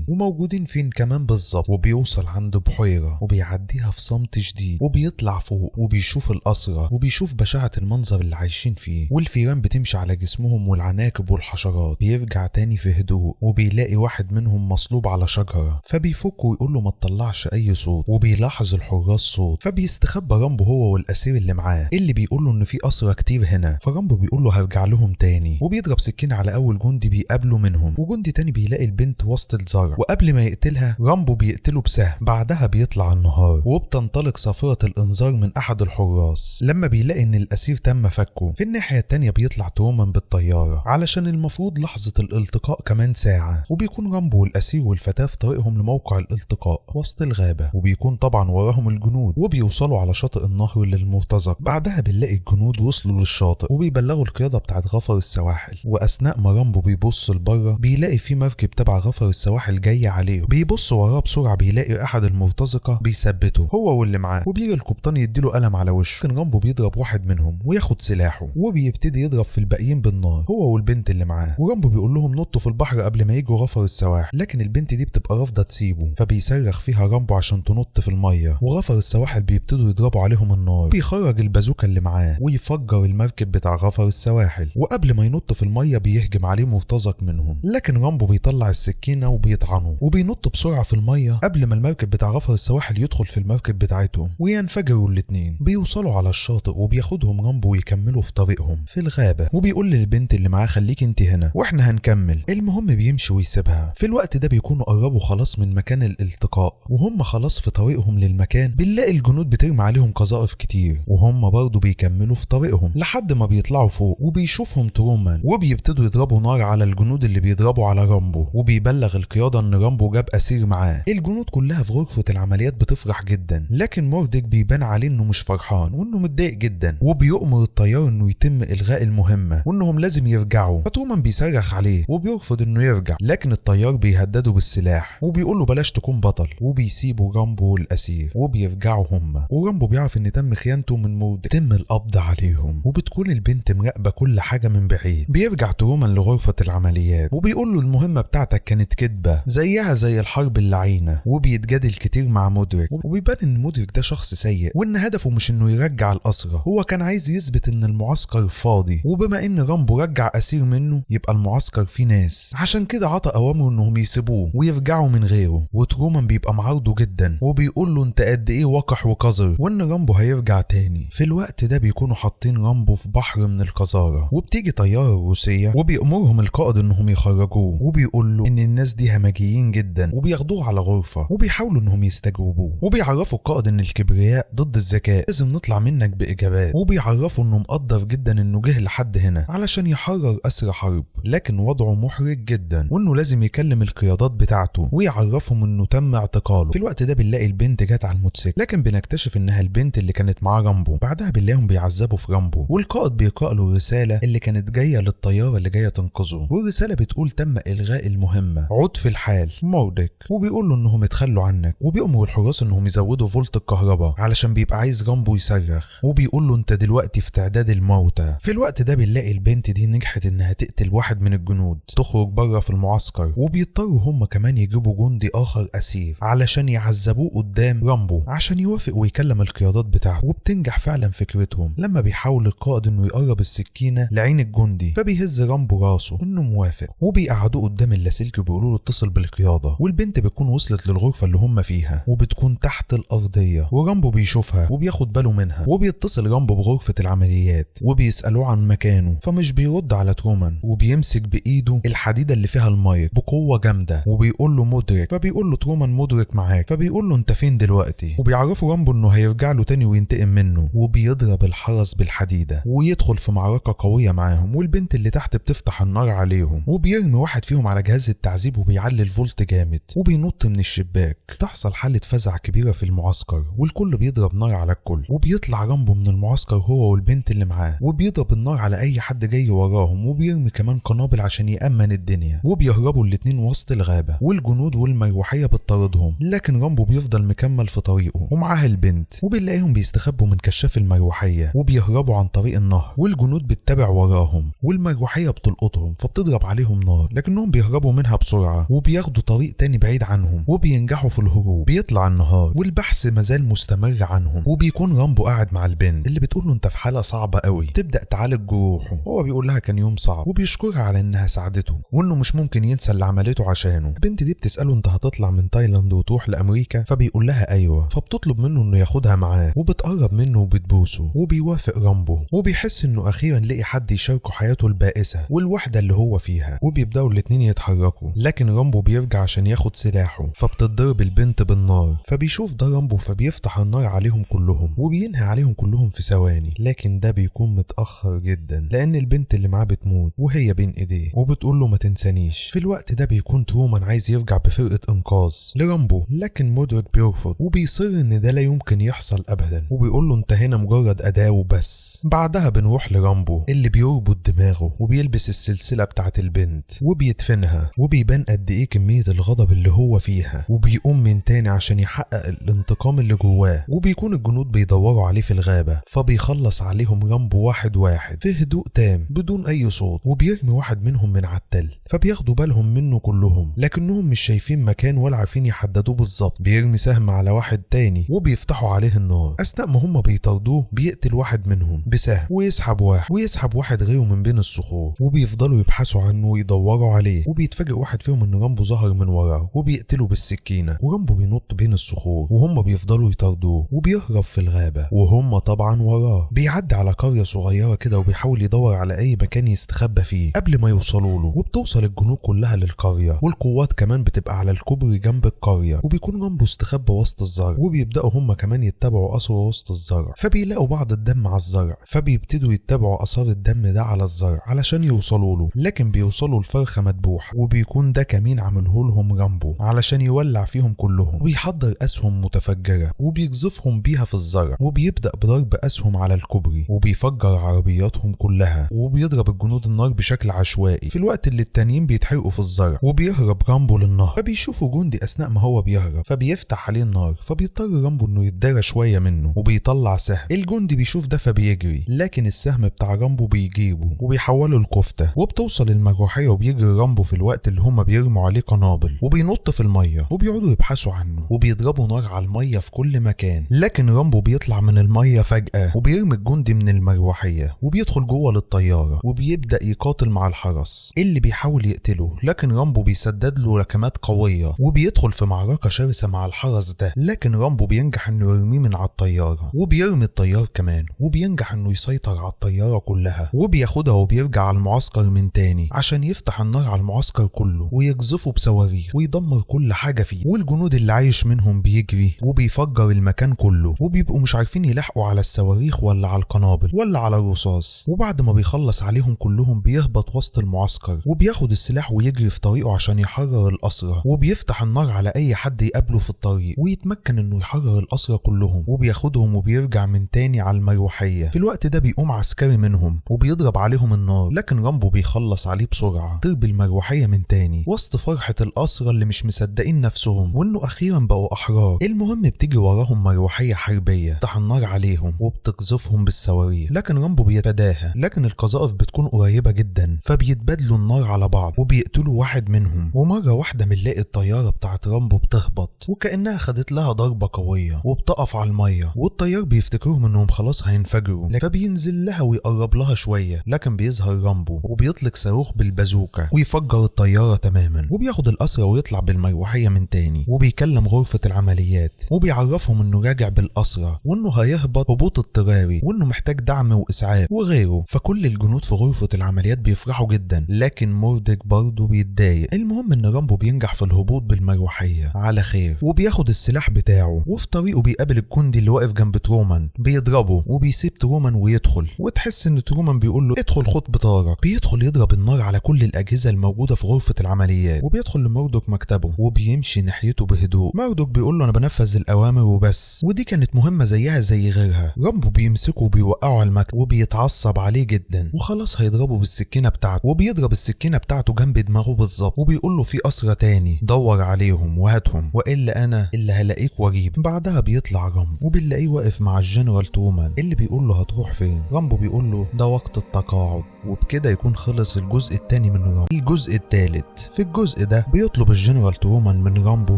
S1: موجودين فين كمان بالظبط. وبيوصل عند بحيرة وبيعديها في صمت شديد وبيطلع فوق وبيشوف الأسرة وبيشوف بشاعة المنظر اللي عايشين فيه والفيران بتمشي على جسمهم والعناكب والحشرات. بيرجع تاني في هدوء وبيلاقي واحد منهم مصلوب على شجرة، فبيفك ويقول له ما تطلعش أي صوت. وبيلاحظ الحراس صوت، فبيستخبى رامبو هو والأسير اللي معاه اللي بيقول له إن في أسرة كتير هنا. فرامبو بيقول له هرجع لهم تاني وبيضرب سكين على أول جندي بيقابله منهم، وجندي تاني بيلاقي البنت وسط الزرع وقبل ما يقتلها رامبو بيقتله بسهم. بعدها بيطلع النهار وبتنطلق صافرة الإنذار من أحد الحراس لما بيلاقي إن الأسير تم فكه. في الناحية التانية بيطلع ترومان بالطيارة علشان المفروض لحظة الالتقاء كمان ساعة، وبيكون رامبو والأسير والفتاة في طريقهم لموقع الالتقاء وسط الغابة، وبيكون طبعا وراهم الجنود وبيوصلوا على شاطئ النهر للمرتزق. بعدها بنلاقي الجنود وصلوا للشاطئ وبيبلغوا القيادة بتاعت غفر السواحل، وأثناء ما رامبو بيبص لبره بيلاقي في مركب تبع غفر السواحل جاية عليه. بيبص وراه بسرعة بيلاقي أحد المرتزقة بيثبته هو واللي معاه، وبيجي القبطان يديله قلم على وشه. لكن رامبو بيضرب واحد منهم وياخد سلاحه وبيبتدي يضرب في الباقيين بالنار هو والبنت اللي معاه. ورامبو بيقول لهم نطوا في البحر قبل ما يجوا غفر السواحل، لكن البنت دي بتبقى رافضة تسيبه، فبيصرخ فيها رامبو عشان تنط في المية. وغفر السواحل بيبتدوا يضربوا عليهم النار. بيخرج البازوكا اللي معاه ويفجر المركب بتاع غفر السواحل، وقبل ما ينط في المية بيهجم عليه مرتزق منهم، لكن رامبو بيطلع السكينة وبيطعنه وبينط بسرعة في المية قبل ما المركب بتاع غفر السواحل يدخل في المركب بتاعتهم وينفجروا الاتنين. بيوصلوا على الشاطئ وبياخدهم رامبو ويكملوا في طريقهم في الغابة، وبيقول للبنت اللي معاه خليك انت هنا واحنا هنكمل. المهم بيمشي ويسيبها. في الوقت ده بيكونوا قربوا خلاص من مكان الالتقاء وهم خلاص في طريقهم للمكان. بنلاقي الجنود بترمي عليهم قذائف كتير وهم برضو بيكملوا في طريقهم لحد ما بيطلعوا فوق وبيشوفهم ترومان وبيبتدوا يضربوا نار على الجنود اللي بيضربوا على رامبو. وبيبلغ القيادة ان رامبو جاب اسير معاه. الجنود كلها في غرفة العمليات بتفرح جدا، لكن موردك بيبان عليه انه مش فرحان وانه متضايق جدا، وبيؤمر الطيار انه يتم الغاء المهمة وانهم لازم يرجعوا. فترومان بيصرخ عليه وبيرفض انه يرجع، لكن الطيار بيهدده بالسلاح وبيقول له بلاش تكون بطل، وبيسيبوا رامبو والاسير وبيرجعوا هم. ورامبو بيعرف ان تم خيانته من موردك، تم القبض عليهم، وبتكون البنت مراقبة كل حاجة من بعيد. بيرجع ترومان لغرفة العمليات وبيقول له المهمة بتاعتك كانت كدبة زيها زي الحرب اللعينة، وبيتجادل كتير مع مدرك. وبيبان ان مدرك ده شخص سيء وان هدفه مش انه يرجع الأسرة، هو كان عايز يثبت ان المعسكر فاضي، وبما ان رامبو رجع اسير منه يبقى المعسكر فيه ناس، عشان كده عطى اوامر انهم يسيبوه ويرجعوا من غيره. وترومان بيبقى معارضه جدا وبيقول له انت قد ايه وقح وقذر وان رامبو هيرجع تاني. في الوقت ده بيكونوا حاطين رامبو في بحر من القذارة، وبتيجي طيارة روسية وبيأمرهم القائد انهم يخرجوه، وبيقول له ان الناس دي همجيين جدا وبياخدوه على غرفة وبيحاولوا انهم يستجوبوه، وبيعرفوا القائد ان الكبرياء ضد الذكاء، لازم نطلع منك باجابات، وبيعرفوا انه مقدر ومقدر جدا انه جه لحد هنا علشان يحرر اسرى حرب، لكن وضعه محرج جدا وانه لازم يكلم القيادات بتاعته ويعرفهم انه تم اعتقاله. في الوقت ده بنلاقي البنت جت على الموتوسيكل، لكن بنكتشف انها البنت اللي كانت معاه رامبو. بعدها بنلاقيهم بيعذبوا في رامبو، والقائد بيقرأ له الرساله اللي كانت جايه للطياره اللي جايه تنقذه، والرساله بتقول تم الغاء المهمه، عد في الحال موردك. وبيقول له انهم يتخلوا عنك، وبيأمر الحراس انهم يزودوا فولت الكهرباء علشان بيبقى عايز رامبو يصرخ، وبيقول له انت دلوقتي في تعداد الموتى. في الوقت ده بنلاقي البنت دي نجحت انها تقتل واحد من الجنود، تخرج بره في المعسكر، وبيضطروا هم كمان يجيبوا جندي اخر اسير علشان يعذبوه قدام رامبو عشان يوافق ويكلم القيادات بتاعته. وبتنجح فعلا فكرتهم لما بيحاول القائد انه يقرب السكينه لعين الجندي، فبيهز رامبو راسه انه موافق، وبيقعدوه قدام اللاسلكي وبيقولوا له اتصل بالقياده. والبنت بتكون وصلت للغرفه اللي هم فيها وبتكون تحت الارضيه، ورامبو بيشوفها وبياخد باله منها، وبيتصل رامبو بغرفه العمليات وبيسالوه عن مكانه، فمش بيرد على ترومان، وبيمسك بايده الحديده اللي فيها المايك بقوه جامده وبيقول له مدرك. فبيقول له ترومان مدرك معاك، فبيقول له انت فين دلوقتي، وبيعرفوا رامبو انه هيرجع له تاني وينتقم منه، وبيضرب الحرس بالحديده ويدخل في معركه قويه معاهم. والبنت اللي تحت بتفتح النار عليهم، وبيرمي واحد فيهم على جهاز التعذيب وبيعلي الفولت جامد، وبينط من الشباك. تحصل حاله فزع كبيره في المعسكر، والكل بيضرب نار على الكل، وبيطلع رامبو من المعسكر هو والبنت اللي معاه، وبيضرب النار على اي حد جاي وراهم، وبيرمي كمان قنابل عشان يأمن الدنيا. وبيهربوا الاتنين وسط الغابه، والجنود والمروحيه بتطاردهم، لكن رامبو بيفضل مكمل في طريقه ومعاه البنت. وبنلاقيهم بيستخبوا من كشاف المروحيه وبيهربوا عن طريق النهر، والجنود بتتابع وراهم، والمروحيه بتلقطهم فبتضرب عليهم نار، لكنهم بيهربوا منها بسرعه وبياخدوا طريق تاني بعيد عنهم، وبينجحوا في الهروب. بيطلع النهار والبحث مازال مستمر عنهم، وبيكون رامبو قاعد مع البنت اللي بتقول له انت في حاله صعبه قوي، تبدا تعالج جروحه. هو بيقول لها كان يوم صعب، وبيشكرها على انها ساعدته وانه مش ممكن ينسى اللي عملته عشانه. البنت دي بتساله انت هتطلع من تايلاند وتروح لامريكا، فبيقول لها ايوه، فبتطلب منه انه ياخدها معاه، وبتقرب منه وبتبوسه، وبيوافق رامبو، وبيحس انه اخيرا لقي حد يشاركه حياته البائسه والوحده اللي هو فيها، وبيبداوا الاتنين يتحركوا. لكن رامبو بيرجع عشان ياخد سلاحه، فبتضرب البنت بالنار، فبيشوف ده رامبو فبيفتح النار عليهم كلهم وبينهي عليهم كلهم في ثواني. لكن ده بيكون متاخر جدا لان البنت اللي معاه بتموت وهي بين ايديه، وبتقول له ما تنسانيش. في الوقت ده بيكون ترومان عايز يرجع بفرقه انقاذ لرامبو، لكن مودريك بيرفض وبيصر ان ده لا يمكن يحصل ابدا، وبيقول له انت هنا مجرد اداه وبس. بعدها بنروح لرامبو اللي بيربط دماغه وبيلبس السلسله بتاعت البنت وبيدفنها، وبيبان قد ايه كميه الغضب اللي هو فيها، وبيقوم من تاني عشان يحقق الانتقام اللي جواه. وبيكون الجنود بيدوروا عليه في الغابه، فبيخلص عليهم رامبو واحد واحد في هدوء تام بدون اي صوت، وبيرمي واحد منهم من على التل، فبياخدوا بالهم منه كلهم لكنهم مش شايفين مكان ولا عارفين يحددوه بالظبط. بيرمي سهم على واحد تاني وبيفتحوا عليه النار. اثناء ما هم بيطاردوه بيقتل واحد منهم بسهم ويسحب واحد غيره من بين الصخور، وبيفضلوا يبحثوا عنه ويدوروا عليه. وبيتفاجئ واحد فيهم ان رامبو ظهر من وراه وبيقتله بالسكينه، ورامبو بينط بين الصخور وهم بيفضلوا يطاردوه، وبيهرب في الغابه وهم طبعا وراه. بيعدي على قريه صغيره كده وبيحاول يدور على اي مكان يستخبى فيه قبل ما يوصلوا له. وبتوصل الجنود كلها للقريه، والقوات كمان بتبقى على الكوبري جنب القريه، وبيكون رامبو استخبى وسط الزرع، وبيبداوا هم كمان يتبعوا اثره وسط الزرع، فبيلاقوا بعض الدم على الزرع، فبيبتدوا يتبعوا اثار الدم ده على الزرع علشان يوصلوا له. لكن بيوصلوا لفرخه مذبوحه، وبيكون ده كمين عمله لهم رامبو علشان يولع فيهم كلهم، وبيحضر اسهم متفجره وبيقذفهم بيها في الزرع، وبيبدا بضرب اسهم على الكوبري وبيفجر عربياتهم كلها، وبيضرب الجنود النار بشكل عشوائي في الوقت اللي التانيين بيتحرقوا في الزرع. وبيهرب رامبو للنهر، فبيشوفوا جندي اثناء ما هو بيهرب، فبيفتح عليه النار، فبيضطر رامبو انه يتدارى شويه منه وبيطلع سهم. الجندي بيشوف ده فبيجري، لكن السهم بتاع رامبو بيجيبه وبيحوله لكفته. وبتوصل المروحيه وبيجري رامبو في الوقت اللي هما بيرموا عليه قنابل، وبينط في الميه وبيقعدوا يبحثوا عنه، وبيضربوا نار على الميه في كل مكان. لكن رامبو بيطلع من الميه فجاه وبيرمي الجندي من المروحيه وبيدخل جوه للطياره، وبيبدا يقاتل مع الحرس اللي بيحاول يقتله. لكن رامبو بيسدد له ركمات قويه وبيدخل في معركه شرسه مع الحرس ده. لكن رامبو بينجح انه يرميه من على الطياره، وبيرمي الطيار كمان، وبينجح انه يسيطر على الطياره كلها، وبياخدها وبيرجع على المعسكر من تاني عشان يفتح النار على المعسكر كله ويقذفه بصواريخ ويدمر كل حاجه فيه. والجنود اللي عايش منهم بيجري وبيفجر المكان كله، وبيبقوا مش عارفين يلحقوا على الصواريخ ولا على القنابل. القنابل ولا على الرصاص. وبعد ما بيخلص عليهم كلهم بيهبط وسط المعسكر وبياخد السلاح ويجري في طريقه عشان يحرر الأسرى، وبيفتح النار على أي حد يقابله في الطريق ويتمكن إنه يحرر الأسرى كلهم وبياخدهم وبيرجع من تاني على المروحية. في الوقت ده بيقوم عسكري منهم وبيضرب عليهم النار، لكن رامبو بيخلص عليه بسرعة. ضرب المروحية من تاني وسط فرحة الأسرى اللي مش مصدقين نفسهم وإنه أخيرا بقوا أحرار. المهم بتيجي وراهم مروحية حربية تفتح النار عليهم وبتقذفهم بالصواريخ، لكن رامبو بيتفاداها. لكن القذائف بتكون قريبة جدا فبيتبادلوا النار على بعض وبيقتلوا واحد منهم. ومرة واحدة بنلاقي الطيارة بتاعت رامبو بتهبط وكأنها خدت لها ضربة قوية وبتقف على المية، والطيار بيفتكروهم انهم خلاص هينفجروا فبينزل لها ويقرب لها شوية، لكن بيظهر رامبو وبيطلق صاروخ بالبازوكا ويفجر الطيارة تماما وبياخد الأسرى ويطلع بالمروحية من تاني. وبيكلم غرفة العمليات وبيعرفهم انه راجع بالأسرى وانه هيهبط هبوط اضطراري وانه محتاج دعم وإسعاف وغيره. فكل الجنود في غرفة العمليات بيفرحوا جدا، لكن موردك برضه بيتضايق. المهم ان رامبو بينجح في الهبوط بالمروحية على خير وبياخد السلاح بتاعه، وفي طريقه بيقابل الجندي اللي واقف جنب ترومان بيضربه وبيسيب ترومان ويدخل، وتحس ان ترومان بيقول له ادخل خد بطارك. بيدخل يضرب النار على كل الأجهزة الموجودة في غرفة العمليات وبيدخل لموردك مكتبه وبيمشي ناحيته بهدوء. موردك بيقول له انا بنفذ الأوامر وبس، ودي كانت مهمة زيها زي غيرها. رامبو بيمسكه وبيوقعه على المكتب وبيتعصب عليه جدا وخلاص هيضربه بالسكينة بتاعته، وبيضرب السكينة بتاعته جنب دماغه بالظبط وبيقول له في أسرى تاني دور عليهم وهاتهم والا انا اللي هلاقيك وجيب. بعدها بيطلع رامبو وبنلاقيه واقف مع الجنرال ترومان اللي بيقول له هتروح فين. رامبو بيقول له ده وقت التقاعد. وبكده يكون خلص الجزء الثاني من رامبو. الجزء الثالث، في الجزء ده بيطلب الجنرال ترومان من رامبو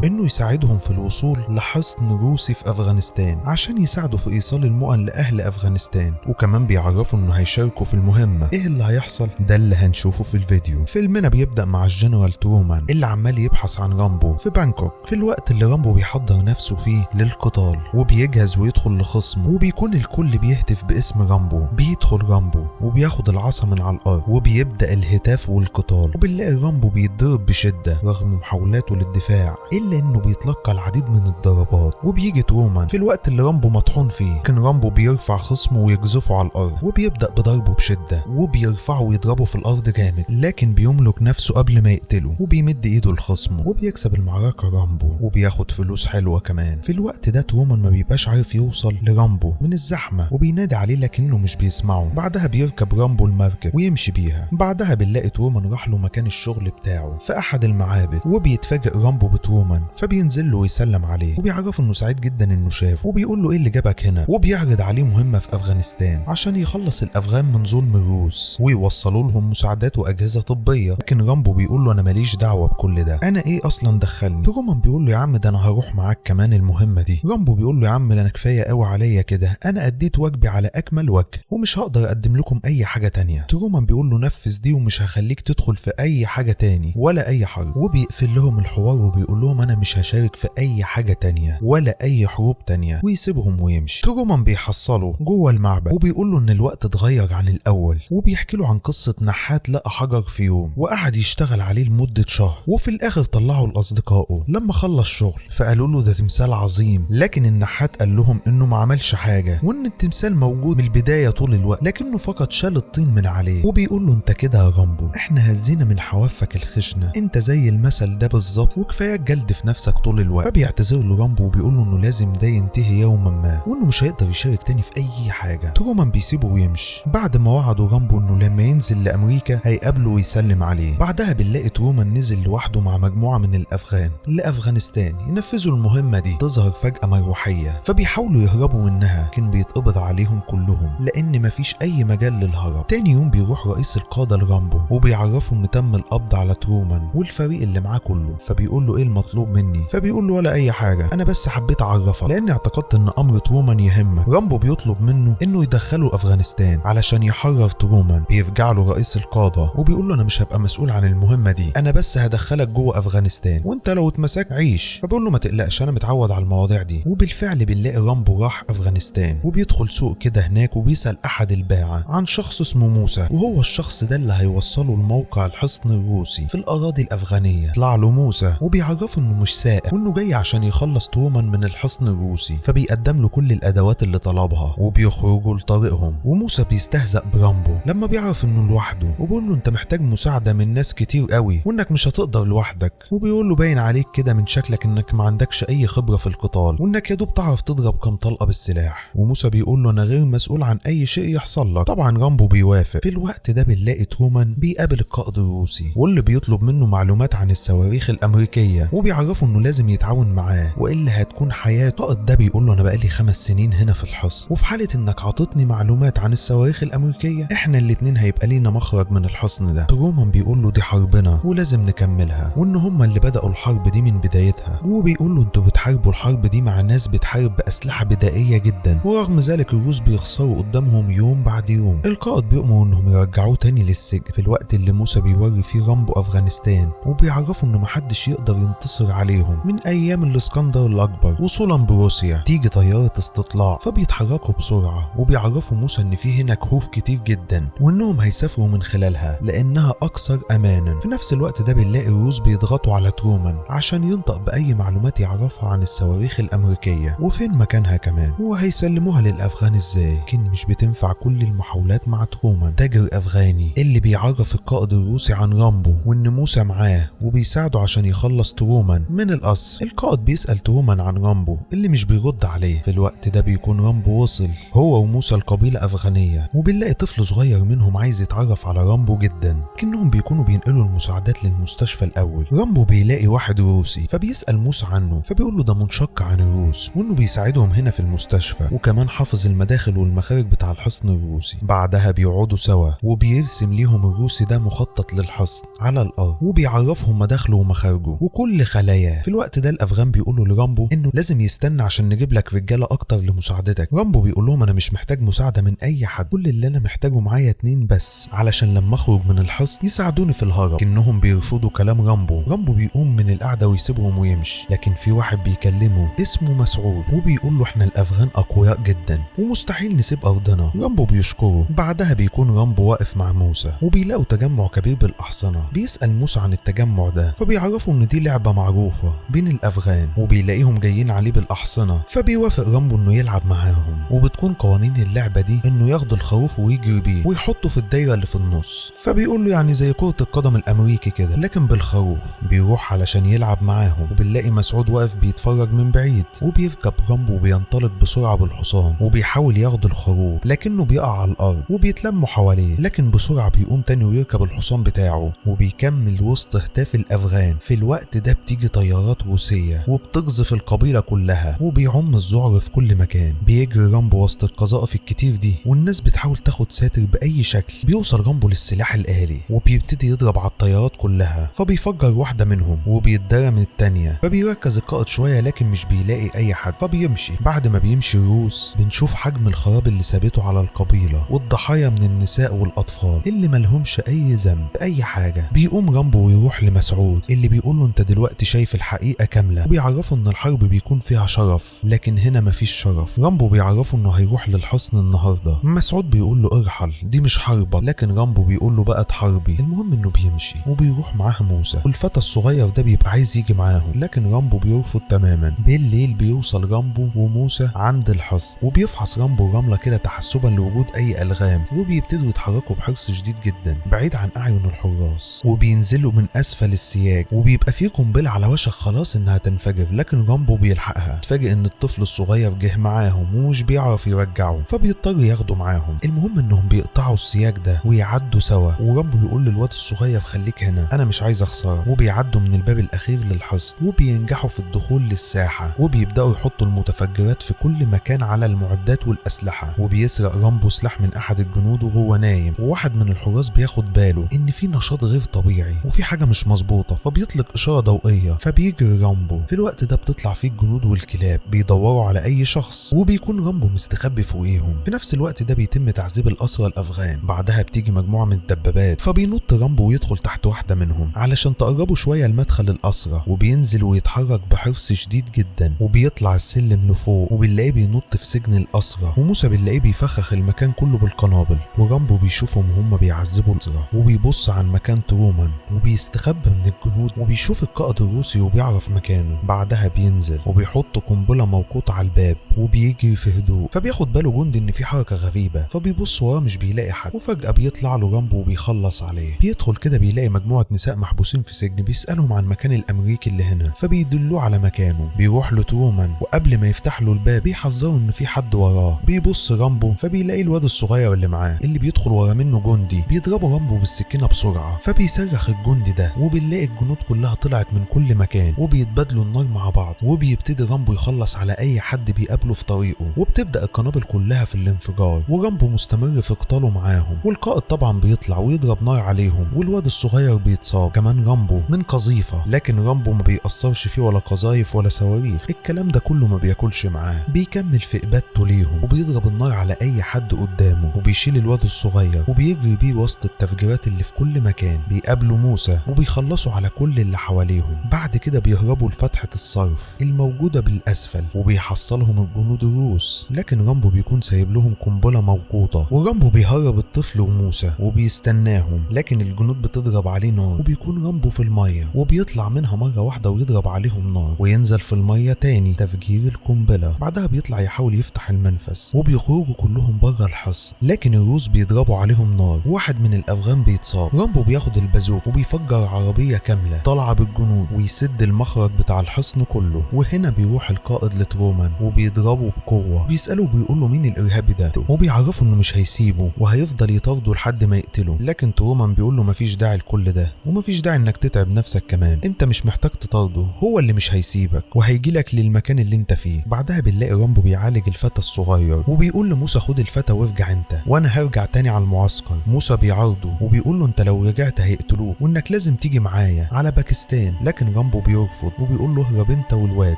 S1: انه يساعدهم في الوصول لحصن روسي في افغانستان عشان يساعدوا في ايصال المؤن لاهل افغانستان، وكمان بيعرفوا انه هيشاركوا في المهمة. ايه اللي هيحصل ده اللي هنشوفه في الفيديو. فيلمنا بيبدأ مع الجنرال ترومان اللي عمال يبحث عن رامبو في بانكوك في الوقت اللي رامبو بيحضر نفسه فيه للقتال وبيجهز ويدخل لخصمه، وبيكون الكل بيهتف باسم رامبو. بيدخل رامبو وبياخد العصا من على الارض وبيبدأ الهتاف والقتال، وبنلاقي رامبو بيتضرب بشدة رغم محاولاته للدفاع الا انه بيتلقى العديد من الضربات. وبيجي ترومان في الوقت اللي رامبو مطحون فيه، لكن رامبو بيرفع خصمه ويقذفه على الارض وبيبدأ بضربه بشدة وبيرفعه ويضربه في الارض جامد، لكن بيملك نفسه قبل ما يقتله وبيمد ايده لخصمه وبيكسب المعركة رامبو وبياخد فلوس حلوة كمان. في الوقت ده ترومان ما بيبقاش عارف يوصل لرامبو من الزحمة وبينادي عليه لكنه مش بيسمعه. بعدها بيركب رامبو المركب ويمشي بيها. بعدها بنلاقي ترومان راح له مكان الشغل بتاعه في احد المعابد، وبيتفاجئ رامبو بترومان فبينزل له ويسلم عليه وبيعرفه انه سعيد جدا انه شافه وبيقول له ايه اللي جابك هنا، وبيعرض عليه مهمة في افغانستان عشان يخلص الافغان من ظلم الروس ويوصلوا لهم مساعدات واجهزة طبية. لكن رامبو بيقول له انا ماليش دعوة بكل ده، انا ايه اصلا دخلني. ترومان بيقول له يا عم ده انا هروح معاك كمان المهمة دي. رامبو بيقول له يا عم انا كفاية قوي عليا كده، انا اديت واجبي على اكمل وجه ومش هقدر اقدم لكم اي حاجة تانية. ترومان بيقول له نفذ دي ومش هخليك تدخل في اي حاجة تاني ولا اي حرب، وبيقفل لهم الحوار وبيقول لهم انا مش هشارك في اي حاجة تانية ولا اي حروب تانية ويسيبهم ويمشي. ترومان بيحصله جوه المعبد وبيقول له ان الوقت اتغير عن الاول، وبيحكي له عن قصة نحات لقى حجر في يوم وقعد يشتغل عليه لمدة شهر، وفي الاخر طلعوا لاصدقائه لما خلص شغل فقالوا له ده تمثال عظيم، لكن النحات قال لهم انه ما عملش حاجة وان التمثال موجود من البداية طول الوقت لكنه فقط شال الطين من عليه. وبيقول له انت كده يا رامبو احنا هزينا من حوافك الخشنة، انت زي المثل ده بالظبط وكفايه جلد في نفسك طول الوقت. فبيعتذر له رامبو وبيقول له انه لازم ده ينتهي يوما ما وانه مش هيقدر يشارك تاني في اي حاجة. ترومان بيسيبه ويمشي بعد ما وعدوا رامبو انه لما ينزل لامريكا هيقابله ويسلم عليه. بعدها بنلاقي ترومان نزل لوحده مع مجموعة من الافغان لافغانستان ينفذوا المهمة دي. تظهر فجأة مروحية فبيحاولوا يهربوا منها لكن بيتقبض عليهم كلهم لان مفيش اي مجال للهرب. تاني يوم بيروح رئيس القادة لرامبو وبيعرفه ان تم القبض على ترومان والفريق اللي معاه كله. فبيقول له ايه المطلوب مني؟ فبيقول له ولا اي حاجة، انا بس حبيت اعرفك لاني اعتقدت ان امر ترومان يهمك. رامبو بيطلب منه انه يدخله افغانستان علشان يحرر ترومان. بيرجع له رئيس القادة وبيقول له انا مش هبقى مسؤول عن المهمة دي، انا بس هدخلك جوه افغانستان وانت لو اتمسكت عيش. فبيقول له ما تقلقش انا متعود على المواضيع دي. وبالفعل بنلاقي رامبو راح افغانستان وبيدخل سوق كده هناك وبيسأل احد الباعة عن شخص اسمه موسى، وهو الشخص ده اللي هيوصله لموقع الحصن الروسي في الاراضي الافغانية. طلع له موسى وبيعرفه انه مش سائق وانه جاي عشان يخلص ترومان من الحصن الروسي، فبيقدم له كل الادوات اللي طلبها وبيخرجوا بيتجهوا لطريقهم، وموسى بيستهزأ برامبو لما بيعرف انه لوحده، وبيقول له انت محتاج مساعدة من ناس كتير قوي وانك مش هتقدر لوحدك، وبيقول له باين عليك كده من شكلك انك ما عندكش اي خبرة في القتال، وانك يا دوب تعرف تضرب كام طلقة بالسلاح. وموسى بيقول له انا غير مسؤول عن اي شيء يحصل لك. طبعا رامبو بيوافق. في الوقت ده بنلاقي ترومان بيقابل القائد الروسي، واللي بيطلب منه معلومات عن الصواريخ الامريكية، وبيعرفه انه لازم يتعاون معاه والا هتكون حياته. القائد ده بيقول له انا بقالي 5 سنين هنا في الحصن، وفي حالة انك عطتني معلومات عن الصواريخ الامريكية احنا الاتنين هيبقى لينا مخرج من الحصن ده. ترومان بيقول له دي حربنا ولازم نكملها، وان هم اللي بدأوا الحرب دي من بدايتها، وبيقول له انتوا بتحاربوا الحرب دي مع ناس بتحارب بأسلحة بدائية جدا، ورغم ذلك الروس بيخسروا قدامهم يوم بعد يوم. القائد بيأمر انهم يرجعوه تاني للسجن في الوقت اللي موسى بيوري فيه رامبو افغانستان، وبيعرفوا انه محدش يقدر ينتصر عليهم من ايام الاسكندر الاكبر وصولا بروسيا. تيجي طيارة استطلاع فبيتحركوا بسرعة، وبيعرفوا موسى ان في هنا كهوف كتير جدا وانهم هيسافروا من خلالها لانها اكثر امانا. في نفس الوقت ده بنلاقي الروس بيضغطوا على ترومان عشان ينطق باي معلومات يعرفها عن الصواريخ الامريكية وفين مكانها كمان، وهيسلموها للافغان ازاي. لكن مش بتنفع كل المحاولات مع ترومان، تاجر افغاني اللي بيعرف القائد الروسي عن رامبو وان موسى معاه وبيساعده عشان يخلص ترومان من القصر. القائد بيسأل ترومان عن رامبو اللي مش بيرد عليه. في الوقت ده بيكون رامبو وصل هو وموسى لقبيلة افغانية، وبنلاقي طفل صغير منهم عايز يتعرف على رامبو جدا، كأنهم بيكونوا بينقلوا المساعدات للمستشفى الاول. رامبو بيلاقي واحد روسي فبيسأل موسى عنه، فبيقول له ده منشق عن الروس وانه بيساعدهم هنا في المستشفى، وكمان حافظ المداخل والمخارج بتاع الحصن الروسي. بعدها بيقعدوا سوا وبيرسم ليهم الروسي ده مخطط للحصن على الارض، وبيعرفهم مداخله ومخارجه وكل خلاياه. في الوقت ده الافغان بيقولوا لرامبو انه لازم يستنى عشان نجيب لك رجاله اكتر لمساعدتك. رامبو بيقول لهم انا مش محتاج مساعده من اي حد، كل اللي انا محتاجه معايا 2 بس علشان لما اخرج من الحصن يساعدوني في الهرب. كأنهم بيرفضوا كلام رامبو. رامبو بيقوم من القعده ويسيبهم ويمشي، لكن في واحد بيكلمه اسمه مسعود وبيقول له احنا الافغان اقوياء جدا ومستحيل نسيب ارضنا. رامبو بيشكره. بعدها بيكون رامبو واقف مع موسى وبيلاقوا تجمع كبير بالاحصنه. بيسأل موسى عن التجمع ده فبيعرفوا ان دي لعبه معروفه بين الافغان، وبيلاقيهم جايين عليه بالاحصنه فبيوافق رامبو انه يلعب معاهم. وبتكون قوانين اللعبه دي انه ياخد الخروف ويجري بيه ويحطه في الدايره اللي في النص، فبيقول له يعني زي كره القدم الامريكي كده لكن بالخروف. بيروح علشان يلعب معاهم، وبنلاقي مسعود واقف بيتفرج من بعيد، وبيركب رامبو وبينطلق بسرعه بالحصان وبيحاول ياخد الخروف لكنه بيقع على الارض وبيتلموا حواليه، لكن بسرعه بيقوم تاني ويركب الحصان بتاعه وبيكمل وسط هتاف الافغان. في الوقت ده بتيجي طيارات روسيه وبتقذف القبيله كلها وبيعم الذعر في كل مكان. بيجري رامبو وسط القذائف الكتير دي والناس بتحاول تاخد ساتر باي شكل. بيوصل رامبو للسلاح الآلي وبيبتدي يضرب على الطيارات كلها، فبيفجر واحده منهم وبيتدرى من التانيه. فبيركز القائد شويه لكن مش بيلاقي اي حد فبيمشي. بعد ما بيمشي الروس بنشوف حجم الخراب اللي سابته على القبيله والضحايا من النساء والاطفال اللي ملهمش اي ذنب اي حاجه. بيقوم رامبو ويروح لمسعود اللي بيقول له انت دلوقتي شايف الحقيقه كامله، وبيعرفه ان الحرب بيكون فيها شرف لكن هنا مفيش شرف. رامبو بيعرفه انه هيروح للحصن النهارده. مسعود بيقول له ارحل دي مش حربك، لكن رامبو بيقول له بقت حربي. المهم انه بيمشي وبيروح معاه موسى، والفتى الصغير ده بيبقى عايز يجي معاهم لكن رامبو بيرفض تماما. بالليل بيوصل رامبو وموسى عند الحصن، وبيفحص رامبو الرمله كده تحسبا لوجود اي الغام، وبيبتدوا يتحركوا بحرص شديد جدا بعيد عن اعين الحراس، وبينزلوا من اسفل السياج وبيبقى في قنبله على وشك خلاص انها تنفجر، لكن رامبو بيلحقها. اتفاجئ ان الطفل الصغير جه معاهم ومش بيعرف يرجعه فبيضطر ياخده معاهم. المهم انهم بيقطعوا السياج ده ويعدوا سوا، ورامبو بيقول للواد الصغير خليك هنا انا مش عايز اخسرك. وبيعدوا من الباب الاخير للحصن وبينجحوا في الدخول للساحه، وبيبداوا يحطوا المتفجرات في كل مكان على المعدات والاسلحه. وبيسرق رامبو سلاح من احد الجنود وهو نايم، وواحد من الحراس بياخد باله ان في نشاط غير طبيعي وفي حاجه مش مظبوطه فبيطلق اشاره ضوئيه فبيجري رامبو. في الوقت ده بتطلع فيه الجنود والكلاب بيدوروا على اي شخص، وبيكون رامبو مستخبي فوقيهم. في نفس الوقت ده بيتم تعذيب الاسرى الافغان. بعدها بتيجي مجموعه من الدبابات فبينط رامبو ويدخل تحت واحده منهم علشان تقربوا شويه لمدخل الاسرى، وبينزل ويتحرك بحرص شديد جدا وبيطلع السلم لفوق، وبنلاقيه بينط في سجن الاسرى. وموسى بنلاقيه بيفخخ المكان كله بالقنابل، ورامبو بيشوفهم وهم بيعذبوا الاسرى وبيبص عن مكان ترومان وبيستخبى من الجنود، وبيشوف القائد الروسي وبيعرف مكانه. بعدها بينزل وبيحط قنبله موقوته على الباب وبيجري في هدوء، فبياخد باله الجندي ان في حركه غريبه، فبيبص وراه مش بيلاقي حد، وفجاه بيطلع له رامبو وبيخلص عليه. بيدخل كده بيلاقي مجموعه نساء محبوسين في سجن، بيسالهم عن مكان الامريكي اللي هنا، فبيدلوه على مكانه. بيروح له ترومان، وقبل ما يفتح له الباب بيحذره ان في حد وراه. بيبص رامبو فبيلاقي الواد الصغير اللي معاه اللي بيدخل ورا منه جندي، بيضربه رامبو بالسكينه بسرعه، فبيصرخ الجندي ده، وبنلاقي الجنود كلها طلعت من كل مكان وبيتبادلوا النار مع بعض، وبيبتدي رامبو يخلص على اي حد بيقابله في طريقه، وبتبدا القنابل كلها في الانفجار، ورامبو مستمر في قتاله معاهم. والقائد طبعا بيطلع ويضرب نار عليهم، والواد الصغير بيتصاب كمان رامبو من قذيفه، لكن رامبو ما بيأثرش فيه ولا قذايف ولا صواريخ، الكلام ده كله ما بياكلش معاه. بيكمل في ابادته ليهم، وبيضرب النار على اي حد قدامه، وبيشيل الواد الصغير وبيجري بيه وسط التفجيرات اللي في كل مكان. بيقابلوا موسى وبيخلصوا على كل اللي حواليهم. بعد كده بيهربوا لفتحة الصرف الموجودة بالاسفل، وبيحصلهم الجنود الروس، لكن رامبو بيكون سايب لهم قنبلة موقوتة، ورامبو بيهرب الطفل وموسى وبيستناهم، لكن الجنود بتضرب عليه نار، وبيكون رامبو في المية وبيطلع منها مرة واحدة ويضرب عليهم نار، وينزل في المية تاني تفجير القنبلة. بعدها بيطلع يحاول يفتح المنفذ، وبيخرجوا كلهم بره الحصن، لكن الروس بيضربوا عليهم نار، واحد من الافغان بيتصاب. رامبو بياخد البازوك وبيفجر عربية كاملة طالعة بالجنود ويسد المخرج بتاع الحصن كله. وهنا بيروح القائد لترومان وبيضربه بقوة، بيسأله بيقول له مين الارهابي ده، وبيعرفه انه مش هيسيبه وهيفضل يطارده لحد ما يقتله، لكن ترومان بيقول له مفيش داعي لكل ده، ومفيش داعي انك تتعب نفسك كمان، انت مش محتاج تطارده، هو اللي مش هيسيبك وهيجي لك للمكان اللي انت فيه. بعدها بنلاقي رامبو بيعالج الفتى الصغير، وبيقول لموسى خد الفتى وارجع انت وانا هرجع تاني على المعسكر. موسى بيعارضه وبيقول له انت لو رجعت هيقتلوك وانك لازم تيجي معايا على باكستان، لكن رامبو بيرفض وبيقول له اهرب انت والواد،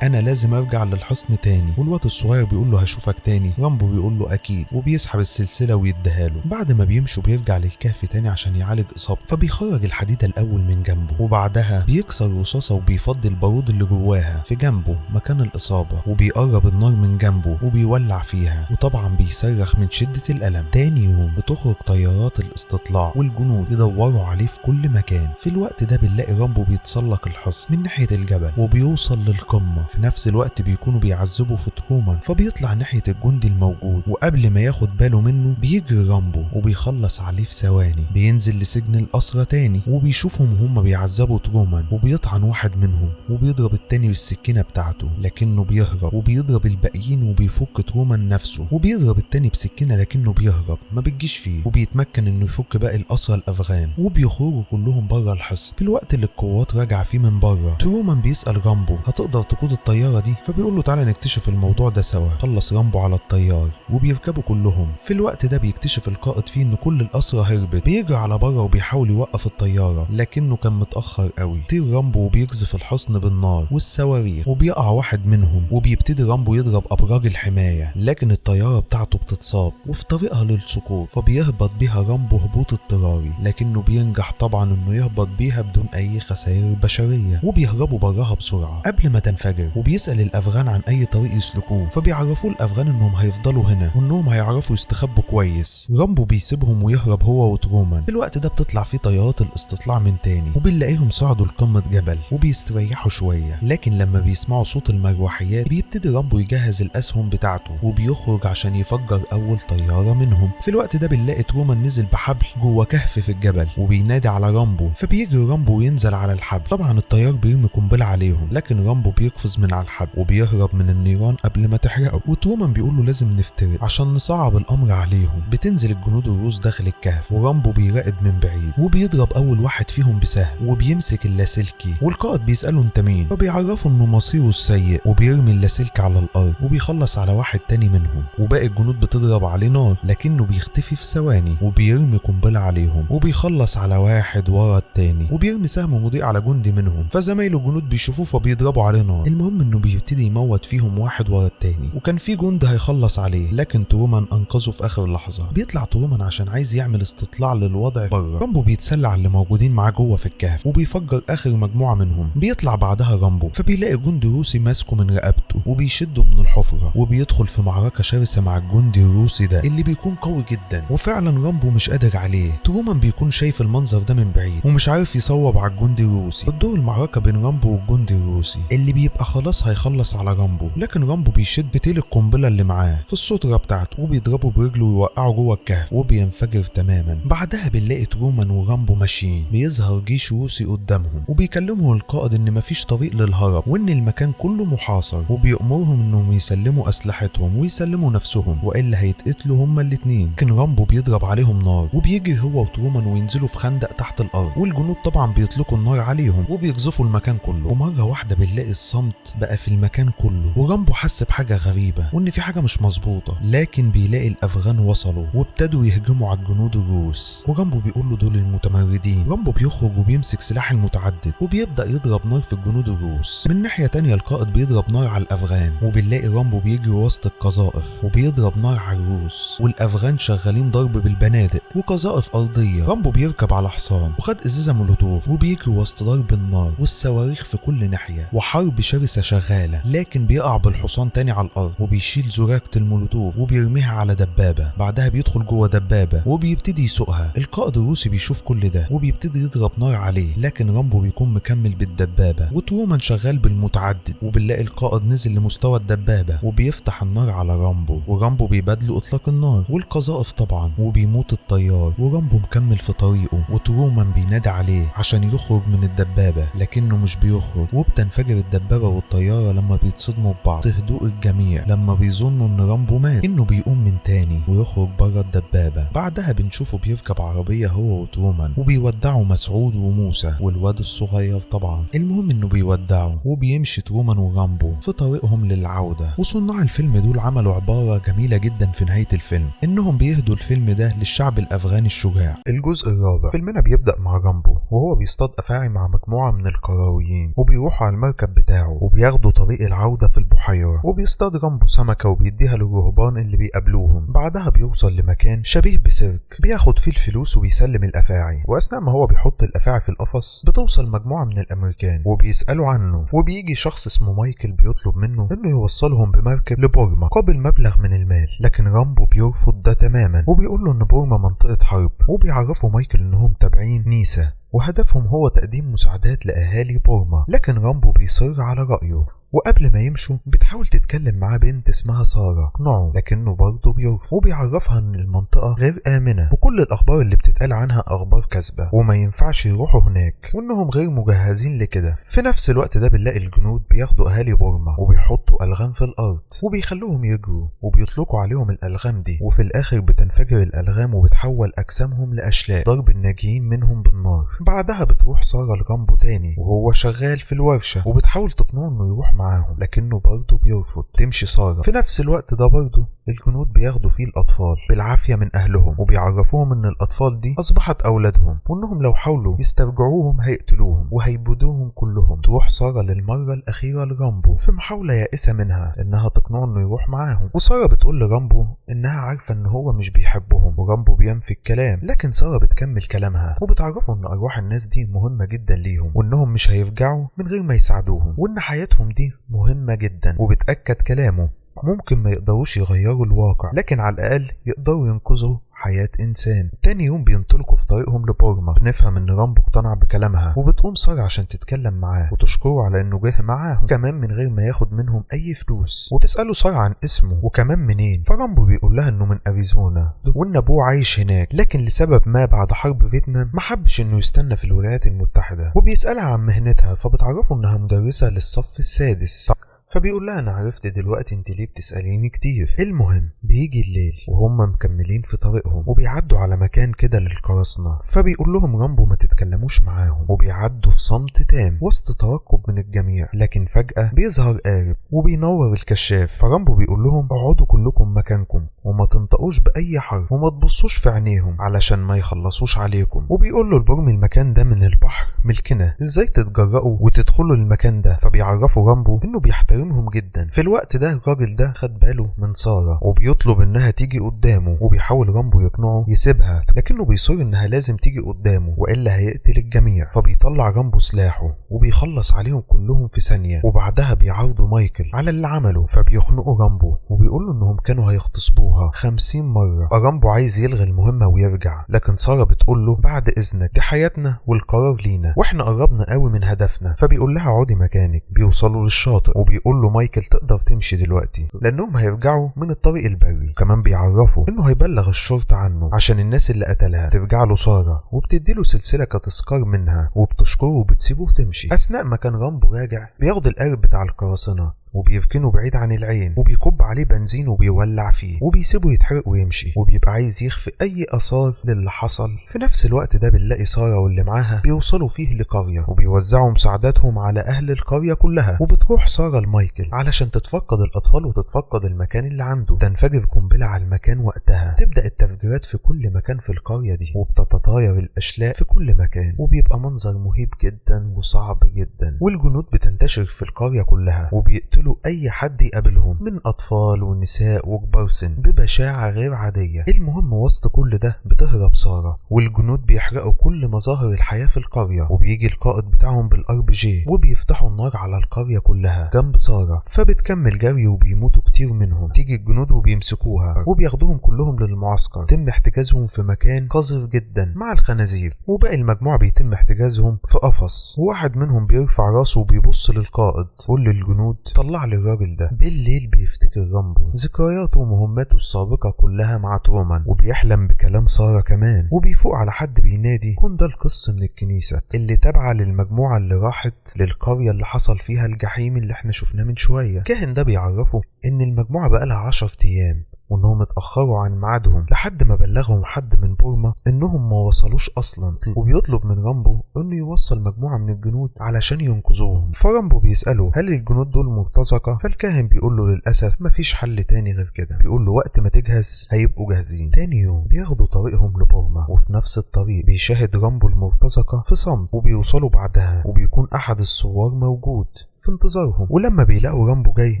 S1: انا لازم ارجع للحصن تاني. والواد الصغير بيقول له هشوفك تاني. رامبو بيقول له اكيد، وبيسحب السلسله ويديها له. بعد ما بيمشوا بيرجع للكهف تاني عشان يعالج اصابته، فبيخرج الحديده الاول من جنبه، وبعدها بيكسر رصاصه وبيفضي البارود اللي جواها في جنبه مكان الاصابه، وبيقرب النار من جنبه وبيولع فيها، وطبعا بيصرخ من شده الالم. تاني يوم بتخرج طيارات الاستطلاع والجنود يدوروا عليه في كل مكان. في الوقت ده بنلاقي رامبو بيتسلق الحصن من ناحيه الجبل وبيوصل للقمه. في نفس الوقت بيكونوا بيعذبوا في ترومان، فبيطلع ناحيه الجندي الموجود، وقبل ما ياخد باله منه بيجري رامبو وبيخلص عليه في ثواني. بينزل لسجن الأسرى تاني وبيشوفهم وهم بيعذبوا ترومان، وبيطعن واحد منهم وبيضرب التاني بالسكينه بتاعته لكنه بيهرب، وبيضرب الباقيين وبيفك ترومان نفسه، وبيضرب التاني بسكينه لكنه بيهرب ما بتجيش فيه، وبيتمكن انه يفك باقي الأسرى الافغان، وبيخرجوا كلهم بره الحصن. في الوقت اللي القوات راجعه فيه من بره، ترومان بيسأل رامبو هتقدر تقود الطياره دي، فبيقول له تعالى نكتشف الموضوع ده سوا. خلص رامبو على الطيار وبيركبوا كلهم. في الوقت ده بيكتشف القائد فيه ان كل الأسرى هربت، بيجري على بره وبيحاول يوقف الطياره لكنه كان متاخر قوي. طير رامبو وبيقذف الحصن بالنار والصواريخ، وبيقع واحد منهم، وبيبتدي رامبو يضرب ابراج الحمايه، لكن الطياره بتاعته بتتصاب وفي طريقها للسقوط، فبيهبط بيها رامبو هبوط اضطراري، لكنه بينجح طبعا انه يهبط بيها بدون اي خسائر بشريه، وبيهربوا براها بسرعه قبل ما تنفجر. وبيسال الافغان عن اي طريق يسلكوه، فبيعرفوه الافغان انهم هيفضلوا هنا وانهم هيعرفوا يستخبوا كويس. رامبو بيسيبهم ويهرب هو وترومان. في الوقت ده بتطلع فيه طيارات الاستطلاع من تاني، وبنلاقيهم صعدوا لقمه جبل وبيستريحوا شويه، لكن لما بيسمعوا صوت المروحيات بيبتدي رامبو يجهز الاسهم بتاعته وبيخرج عشان يفجر اول طياره منهم. في الوقت ده بنلاقي ترومان نزل بحبل جوه كهف في الجبل وبينادي على رامبو، فبيجري رامبو وينزل على الحبل. طبعا الطيار بيرمي قنبله عليهم، لكن رامبو بيقفز من على الحبل وبيهرب من النيران قبل ما تحرقه، وترومان بيقول له لازم نفترق عشان نصعب الامر عليهم. بتنزل الجنود الروس داخل الكهف، ورامبو بيراقب من بعيد وبيضرب اول واحد فيهم بسهم وبيمسك اللاسلكي، والقائد بيساله انت مين، فبيعرفه انه مصيره السيء، وبيرمي اللاسلكي على الارض وبيخلص على واحد تاني منهم، وباقي الجنود بتضرب عليه نار لكنه بيختفي في ثواني، وبيرمي قنبله عليهم وبيخلص على واحد ورا التاني، وبيرمي سهم مضيء على جندي منهم، فزمايله الجنود بيشوفوه فبيضربوا عليه نار. المهم انه بيبتدي يموت فيهم واحد ورا التاني، وكان في جندي هيخلص عليه لكن ترومان انقذه في اخر لحظه. بيطلع ترومان عشان عايز يعمل استطلاع للوضع بره. رامبو بيتسلى على اللي موجودين معاه جوه في الكهف وبيفجر اخر مجموعه منهم. بيطلع بعدها رامبو فبيلاقي جندي روسي ماسكه من رقبته بطء وبيشده من الحفرة وبيدخل في معركة شرسة مع الجندي الروسي ده اللي بيكون قوي جدا، وفعلا رامبو مش قادر عليه. ترومان بيكون شايف المنظر ده من بعيد ومش عارف يصوب على الجندي الروسي. بتدور المعركة بين رامبو والجندي الروسي اللي بيبقى خلاص هيخلص على رامبو، لكن رامبو بيشد بتيل القنبلة اللي معاه في السترة بتاعته وبيضربه برجله ويوقعه جوه الكهف وبينفجر تماما. بعدها بنلاقي ترومان ورامبو ماشيين، بيظهر جيش روسي قدامهم وبيكلمهم القائد ان مفيش طريق للهرب وان المكان كله محاصر، وبيأمرهم انهم يسلموا اسلحتهم ويسلموا نفسهم والا هيتقتلوا هما الاتنين. لكن رامبو بيضرب عليهم نار وبيجري هو وترومان وينزلوا في خندق تحت الارض، والجنود طبعا بيطلقوا النار عليهم وبيقذفوا المكان كله. ومره واحده بنلاقي الصمت بقى في المكان كله، ورامبو حس بحاجه غريبه وان في حاجه مش مظبوطه، لكن بيلاقي الافغان وصلوا وابتدوا يهجموا على الجنود الروس، ورامبو بيقول له دول المتمردين. رامبو بيخرج وبيمسك سلاح المتعدد وبيبدا يضرب نار في الجنود الروس. من ناحيه تانية القائد بيضرب نار على الافغان، وبنلاقي رامبو بيجري وسط القذائف وبيضرب نار على الروس، والافغان شغالين ضرب بالبنادق وقذائف ارضيه. رامبو بيركب على حصان وخد ازازه مولوتوف وبيجري وسط ضرب النار والصواريخ في كل ناحيه، وحرب شرسه شغاله. لكن بيقع بالحصان تاني على الارض وبيشيل زجاجه المولوتوف وبيرميها على دبابه، بعدها بيدخل جوه دبابه وبيبتدي يسوقها. القائد الروسي بيشوف كل ده وبيبتدي يضرب نار عليه، لكن رامبو بيكون مكمل بالدبابه وترومان شغال بالمتعدد. وبنلاقي القائد نزل لمستوى الدبابه وبيفتح النار على رامبو، ورامبو بيبادله اطلاق النار والقذائف طبعا، وبيموت الطيار ورامبو مكمل في طريقه. وترومان بينادي عليه عشان يخرج من الدبابه لكنه مش بيخرج، وبتنفجر الدبابه والطياره لما بيتصدموا ببعض. هدوء الجميع لما بيظنوا ان رامبو مات، انه بيقوم من تاني ويخرج بره الدبابه. بعدها بنشوفه بيركب عربيه هو وترومان وبيودعوا مسعود وموسى والواد الصغير طبعا. المهم انه بيودعوا وبيمشي ترومان ورامبو في طريقهم للعوده. وصناع الفيلم دول عملوا عباره جميله جدا في نهايه الفيلم، انهم بيهدوا الفيلم ده للشعب الافغاني الشجاع. الجزء الرابع فيلمنا بيبدا مع رامبو وهو بيصطاد افاعي مع مجموعه من القرويين، وبيروحوا على المركب بتاعه وبياخدوا طريق العوده في البحيره، وبيصطاد رامبو سمكه وبيديها للرهبان اللي بيقابلوهم. بعدها بيوصل لمكان شبيه بسيرك بياخد فيه الفلوس وبيسلم الافاعي، واثناء ما هو بيحط الافاعي في القفص بتوصل مجموعه من الامريكان وبيسالوا عنه، وبيجي شخص اسمه مايكل بيطلب منه انه يوصلهم بمركب لبورما قابل مبلغ من المال. لكن رامبو بيرفض ده تماما وبيقول له ان بورما منطقه حرب، وبيعرفوا مايكل انهم تابعين نيسا وهدفهم هو تقديم مساعدات لأهالي بورما. لكن رامبو بيصر على رأيه، وقبل ما يمشوا بتحاول تتكلم معاه بنت اسمها سارة تقنعه، لكنه برضه بيرفض وبيعرفها ان المنطقة غير آمنة وكل الأخبار اللي بتتقال عنها أخبار كاذبة وما ينفعش يروحوا هناك وانهم غير مجهزين لكده. في نفس الوقت ده بنلاقي الجنود بياخدوا أهالي بورما وبيحطوا ألغام في الأرض وبيخلوهم يجروا وبيطلقوا عليهم الألغام دي، وفي الآخر بتنفجر الألغام وبتحول أجسامهم لأشلاء ضرب الناجيين منهم بالنار. بعدها بتروح سارة لرامبو تاني وهو شغال في الورشة وبتحاول تقنعه انه يروح معاهم، لكنه برضه بيرفض. تمشي سارة. في نفس الوقت ده برضه الجنود بياخدوا فيه الأطفال بالعافية من أهلهم وبيعرفوهم ان الأطفال دي أصبحت أولادهم وانهم لو حاولوا يسترجعوهم هيقتلوهم وهيبودوهم كلهم. تروح سارة للمرة الأخيرة لرامبو في محاولة يائسة منها انها تقنعه انه يروح معاهم، وسارة بتقول لرامبو انها عارفة ان هو مش بيحبهم، ورامبو بينفي الكلام، لكن سارة بتكمل كلامها وبتعرفه ان أرواح الناس دي مهمة جدا ليهم وانهم مش هيرجعوا من غير ما يساعدوهم، وان حياتهم دي مهمة جدا. وبتأكد كلامه ممكن ما يقدروش يغيروا الواقع لكن على الأقل يقدروا ينقذوا حياة إنسان. تاني يوم بينطلقوا في طريقهم لبورما. بنفهم إن رامبو اقتنع بكلامها وبتقوم سارة عشان تتكلم معاه وتشكره على إنه جه معاهم كمان من غير ما ياخد منهم أي فلوس، وتسأله سارة عن اسمه وكمان منين. فرامبو بيقول لها إنه من أريزونا وإن أبوه عايش هناك، لكن لسبب ما بعد حرب فيتنام محبش إنه يستنى في الولايات المتحدة. وبيسألها عن مهنتها فبتعرفه إنها مدرسة للصف السادس، فبيقول لها انا عرفت دلوقتي انت ليه بتسأليني كتير. المهم بيجي الليل وهم مكملين في طريقهم وبيعدوا على مكان كده للقراصنة، فبيقول لهم رامبو ما تتكلموش معاهم، وبيعدوا في صمت تام وسط ترقب من الجميع. لكن فجأة بيظهر قارب وبينور الكشاف، فرامبو بيقول لهم اقعدوا كلكم مكانكم وما تنطقوش بأي حرف وما تبصوش في عينيهم علشان ما يخلصوش عليكم. وبيقول له البرم المكان ده من البحر ملكنا، ازاي تتجرأوا وتدخلوا المكان ده؟ فبيعرفوا رامبو انه بيحترمهم جدا. في الوقت ده الراجل ده خد باله من سارة وبيطلب انها تيجي قدامه، وبيحاول رامبو يقنعه يسيبها، لكنه بيصر انها لازم تيجي قدامه والا هيقتل الجميع. فبيطلع رامبو سلاحه وبيخلص عليهم كلهم في ثانية، وبعدها بيعرضوا مايكل على اللي عمله. فبيخنقوا رامبو وبيقولوا انهم كانوا هيغتصبوها 50 مرة. رامبو عايز يلغي المهمة ويرجع، لكن سارة بتقول له بعد اذنك دي حياتنا والقرار لينا واحنا قربنا قوي من هدفنا. فبيقول لها اقعدي مكانك. بيوصلوا للشاطئ وبيقول له مايكل تقدر تمشي دلوقتي لانهم هيرجعوا من الطريق البري. كمان بيعرفوا انه هيبلغ الشرطة عنه عشان الناس اللي قتلها. ترجع له سارة وبتديله سلسلة كتذكار منها وبتشكره وبتسيبه وتمشي. اثناء ما كان رامبو راجع بياخد القارب بتاع القراصنة وبيركنه بعيد عن العين وبيكب عليه بنزين وبيولع فيه وبيسيبه يتحرق ويمشي، وبيبقى عايز يخفي اي اثار للي حصل. في نفس الوقت ده بنلاقي سارة واللي معاها بيوصلوا فيه لقرية وبيوزعوا مساعداتهم على اهل القرية كلها. وبتروح سارة لمايكل علشان تتفقد الاطفال وتتفقد المكان اللي عنده. تنفجر قنبلة على المكان وقتها. تبدأ التفجيرات في كل مكان في القرية دي وبتتطاير الاشلاء في كل مكان، وبيبقى منظر مهيب جدا وصعب جدا. والجنود بتنتشر في القرية كلها وبيقتلوا اي حد يقابلهم من اطفال ونساء وكبار سن ببشاعة غير عادية. المهم وسط كل ده بتهرب سارة والجنود بيحرقوا كل مظاهر الحياة في القرية، وبيجي القائد بتاعهم بالRPG وبيفتحوا النار على القرية كلها جنب سارة. فبتكمل جري وبيموتوا كتير منهم. تيجي الجنود وبيمسكوها وبياخدوهم كلهم للمعسكر. تم احتجازهم في مكان قذر جدا مع الخنازير، وباقي المجموعة بيتم احتجازهم في قفص. وواحد منهم بيرفع راسه وبيبص للقائد ويقول للجنود طلع للراجل ده. بالليل بيفتكر رامبو ذكرياته ومهماته السابقة كلها مع ترومان، وبيحلم بكلام سارة كمان. وبيفوق على حد بينادي كون ده القس من الكنيسة اللي تابعة للمجموعة اللي راحت للقرية اللي حصل فيها الجحيم اللي احنا شفناه من شوية. كاهن ده بيعرفه ان المجموعة بقالها 10 ايام وانهم اتأخروا عن ميعادهم لحد ما بلغهم حد من بورما انهم ما وصلوش اصلا، وبيطلب من رامبو انه يوصل مجموعة من الجنود علشان ينقذوهم. فرامبو بيسأله هل الجنود دول مرتزقة؟ فالكاهن بيقول له للأسف مفيش حل تاني غير كده. بيقول له وقت ما تجهز هيبقوا جاهزين. تاني يوم بياخدوا طريقهم لبورما، وفي نفس الطريق بيشاهد رامبو المرتزقة في صمت، وبيوصلوا بعدها وبيكون احد الثوار موجود في انتظارهم. ولما بيلاقوا رامبو جاي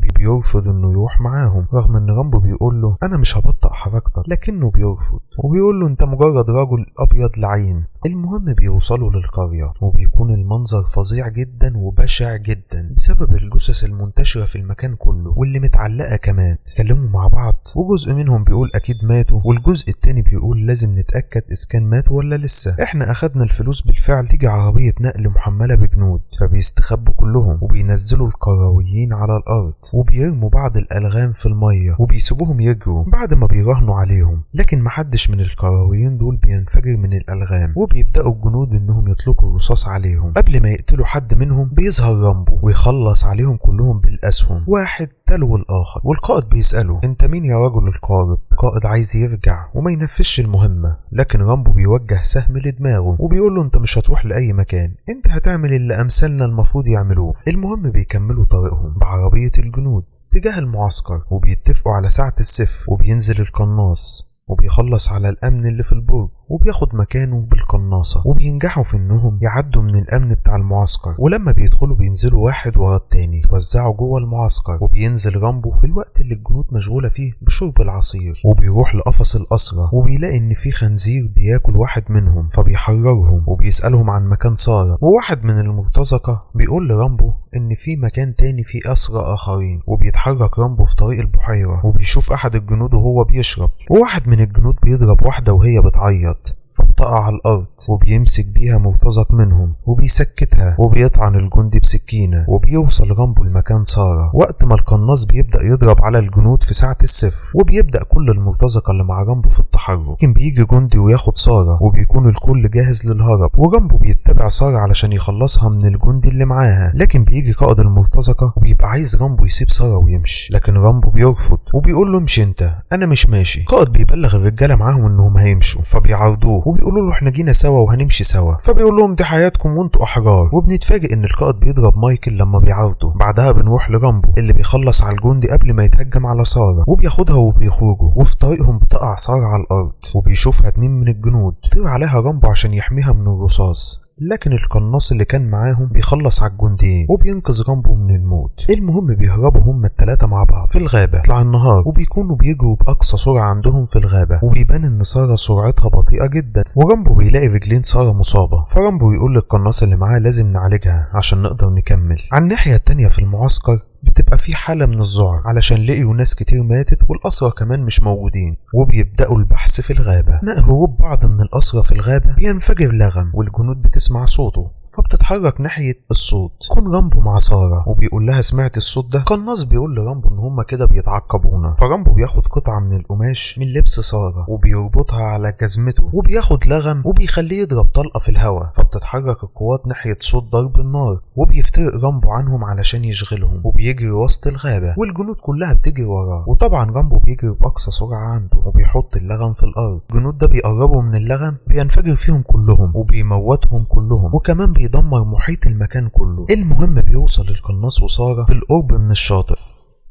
S1: بيرفض انه يروح معاهم، رغم ان رامبو بيقول له انا مش هبطئ حركتك، لكنه بيرفض وبيقول له انت مجرد رجل ابيض لعين. المهم بيوصلوا للقرية وبيكون المنظر فظيع جدا وبشع جدا بسبب الجثث المنتشرة في المكان كله واللي متعلقة كمان. اتكلموا مع بعض وجزء منهم بيقول اكيد ماتوا، والجزء التاني بيقول لازم نتأكد اذا كان ماتوا ولا لسه. احنا اخدنا الفلوس بالفعل. تيجي عربية نقل محملة بجنود فبيستخبوا كلهم وبينزلوا القرويين على الارض وبيرموا بعض الالغام في المية وبيسيبوهم يجروا بعد ما بيراهنوا عليهم، لكن محدش من القرويين دول بينفجر من الالغام. وبيبدأوا الجنود انهم يطلقوا الرصاص عليهم. قبل ما يقتلوا حد منهم بيظهر رامبو ويخلص عليهم كلهم بالاسهم واحد تلو الاخر. والقائد بيسأله انت مين يا رجل القارب؟ القائد عايز يرجع وما ينفذش المهمة، لكن رامبو بيوجه سهم لدماغه وبيقول له انت مش هتروح لاي مكان، انت هتعمل اللي امثالنا المفروض يعملوه. المهم بيكملوا طريقهم بعربية الجنود تجاه المعسكر وبيتفقوا على ساعة الصفر، وبينزل القناص وبيخلص على الامن اللي في البرج وبياخد مكانه بالقناصة، وبينجحوا في انهم يعدوا من الامن بتاع المعسكر. ولما بيدخلوا بينزلوا واحد ورا التاني يتوزعوا جوه المعسكر، وبينزل رامبو في الوقت اللي الجنود مشغولة فيه بشرب العصير، وبيروح لقفص الأسرة وبيلاقي ان في خنزير بياكل واحد منهم فبيحررهم وبيسألهم عن مكان سارة. وواحد من المرتزقة بيقول لرامبو ان في مكان تاني فيه أسرى آخرين. وبيتحرك رامبو في طريق البحيرة وبيشوف احد الجنود وهو بيشرب، وواحد من الجنود بيضرب واحدة وهي بتعيط فبتقع على الأرض وبيمسك بيها مرتزق منهم وبيسكتها وبيطعن الجندي بسكينة. وبيوصل رامبو لمكان سارة وقت ما القناص بيبدأ يضرب على الجنود في ساعة الصفر، وبيبدأ كل المرتزقة اللي مع رامبو في التحرك. لكن بيجي جندي وياخد سارة وبيكون الكل جاهز للهرب، ورامبو بيتبع سارة علشان يخلصها من الجندي اللي معاها. لكن بيجي قائد المرتزقة وبيبقى عايز رامبو يسيب سارة ويمشي، لكن رامبو بيرفض وبيقول له امشي انت، انا مش ماشي. قائد بيبلغ الرجالة معاهم انهم هيمشوا فبيعرضوه وبيقول فبيقولوا له احنا جينا سوا وهنمشي سوا، فبيقول لهم دي حياتكم وانتوا احرار. وبنتفاجئ ان القائد بيضرب مايكل لما بيعارضه. بعدها بنروح لرامبو اللي بيخلص على الجندي قبل ما يتهجم على سارة، وبياخدها وبيخرجوا. وفي طريقهم بتقع سارة على الارض وبيشوفها 2 من الجنود، طير عليها رامبو عشان يحميها من الرصاص، لكن القناص اللي كان معاهم بيخلص على الجنديين وبينقذ رامبو من الموت. المهم بيهربوا هما ال3 مع بعض في الغابة. طلع النهار وبيكونوا بيجروا بأقصى سرعة عندهم في الغابة، وبيبان ان سارة سرعتها بطيئة جدا. ورامبو بيلاقي رجلين سارة مصابة، فرامبو يقول للقناص اللي معاه لازم نعالجها عشان نقدر نكمل. على الناحية التانية في المعسكر بتبقى في حالة من الذعر علشان لقيوا ناس كتير ماتت والأسرى كمان مش موجودين، وبيبدأوا البحث في الغابة. أثناء هروب بعض من الأسرى في الغابة بينفجر لغم والجنود بتسمع صوته، فبتتحرك ناحية الصوت. كون رامبو مع سارة وبيقول لها سمعت الصوت ده؟ قناص بيقول لرامبو ان هما كده بيتعقبونا، فرامبو بياخد قطعة من القماش من لبس سارة وبيربطها على جزمته، وبياخد لغم وبيخليه يضرب طلقة في الهواء، فبتتحرك القوات ناحية صوت ضرب النار، وبيفترق رامبو عنهم علشان يشغلهم، وبيجري وسط الغابة والجنود كلها بتجري وراه. وطبعا رامبو بيجري بأقصى سرعة عنده وبيحط اللغم في الأرض. الجنود ده بيقربوا من اللغم بينفجر فيهم كلهم وبيموتهم كلهم، وكمان بيدمر محيط المكان كله. المهم بيوصل القناص وسارة في القرب من الشاطئ،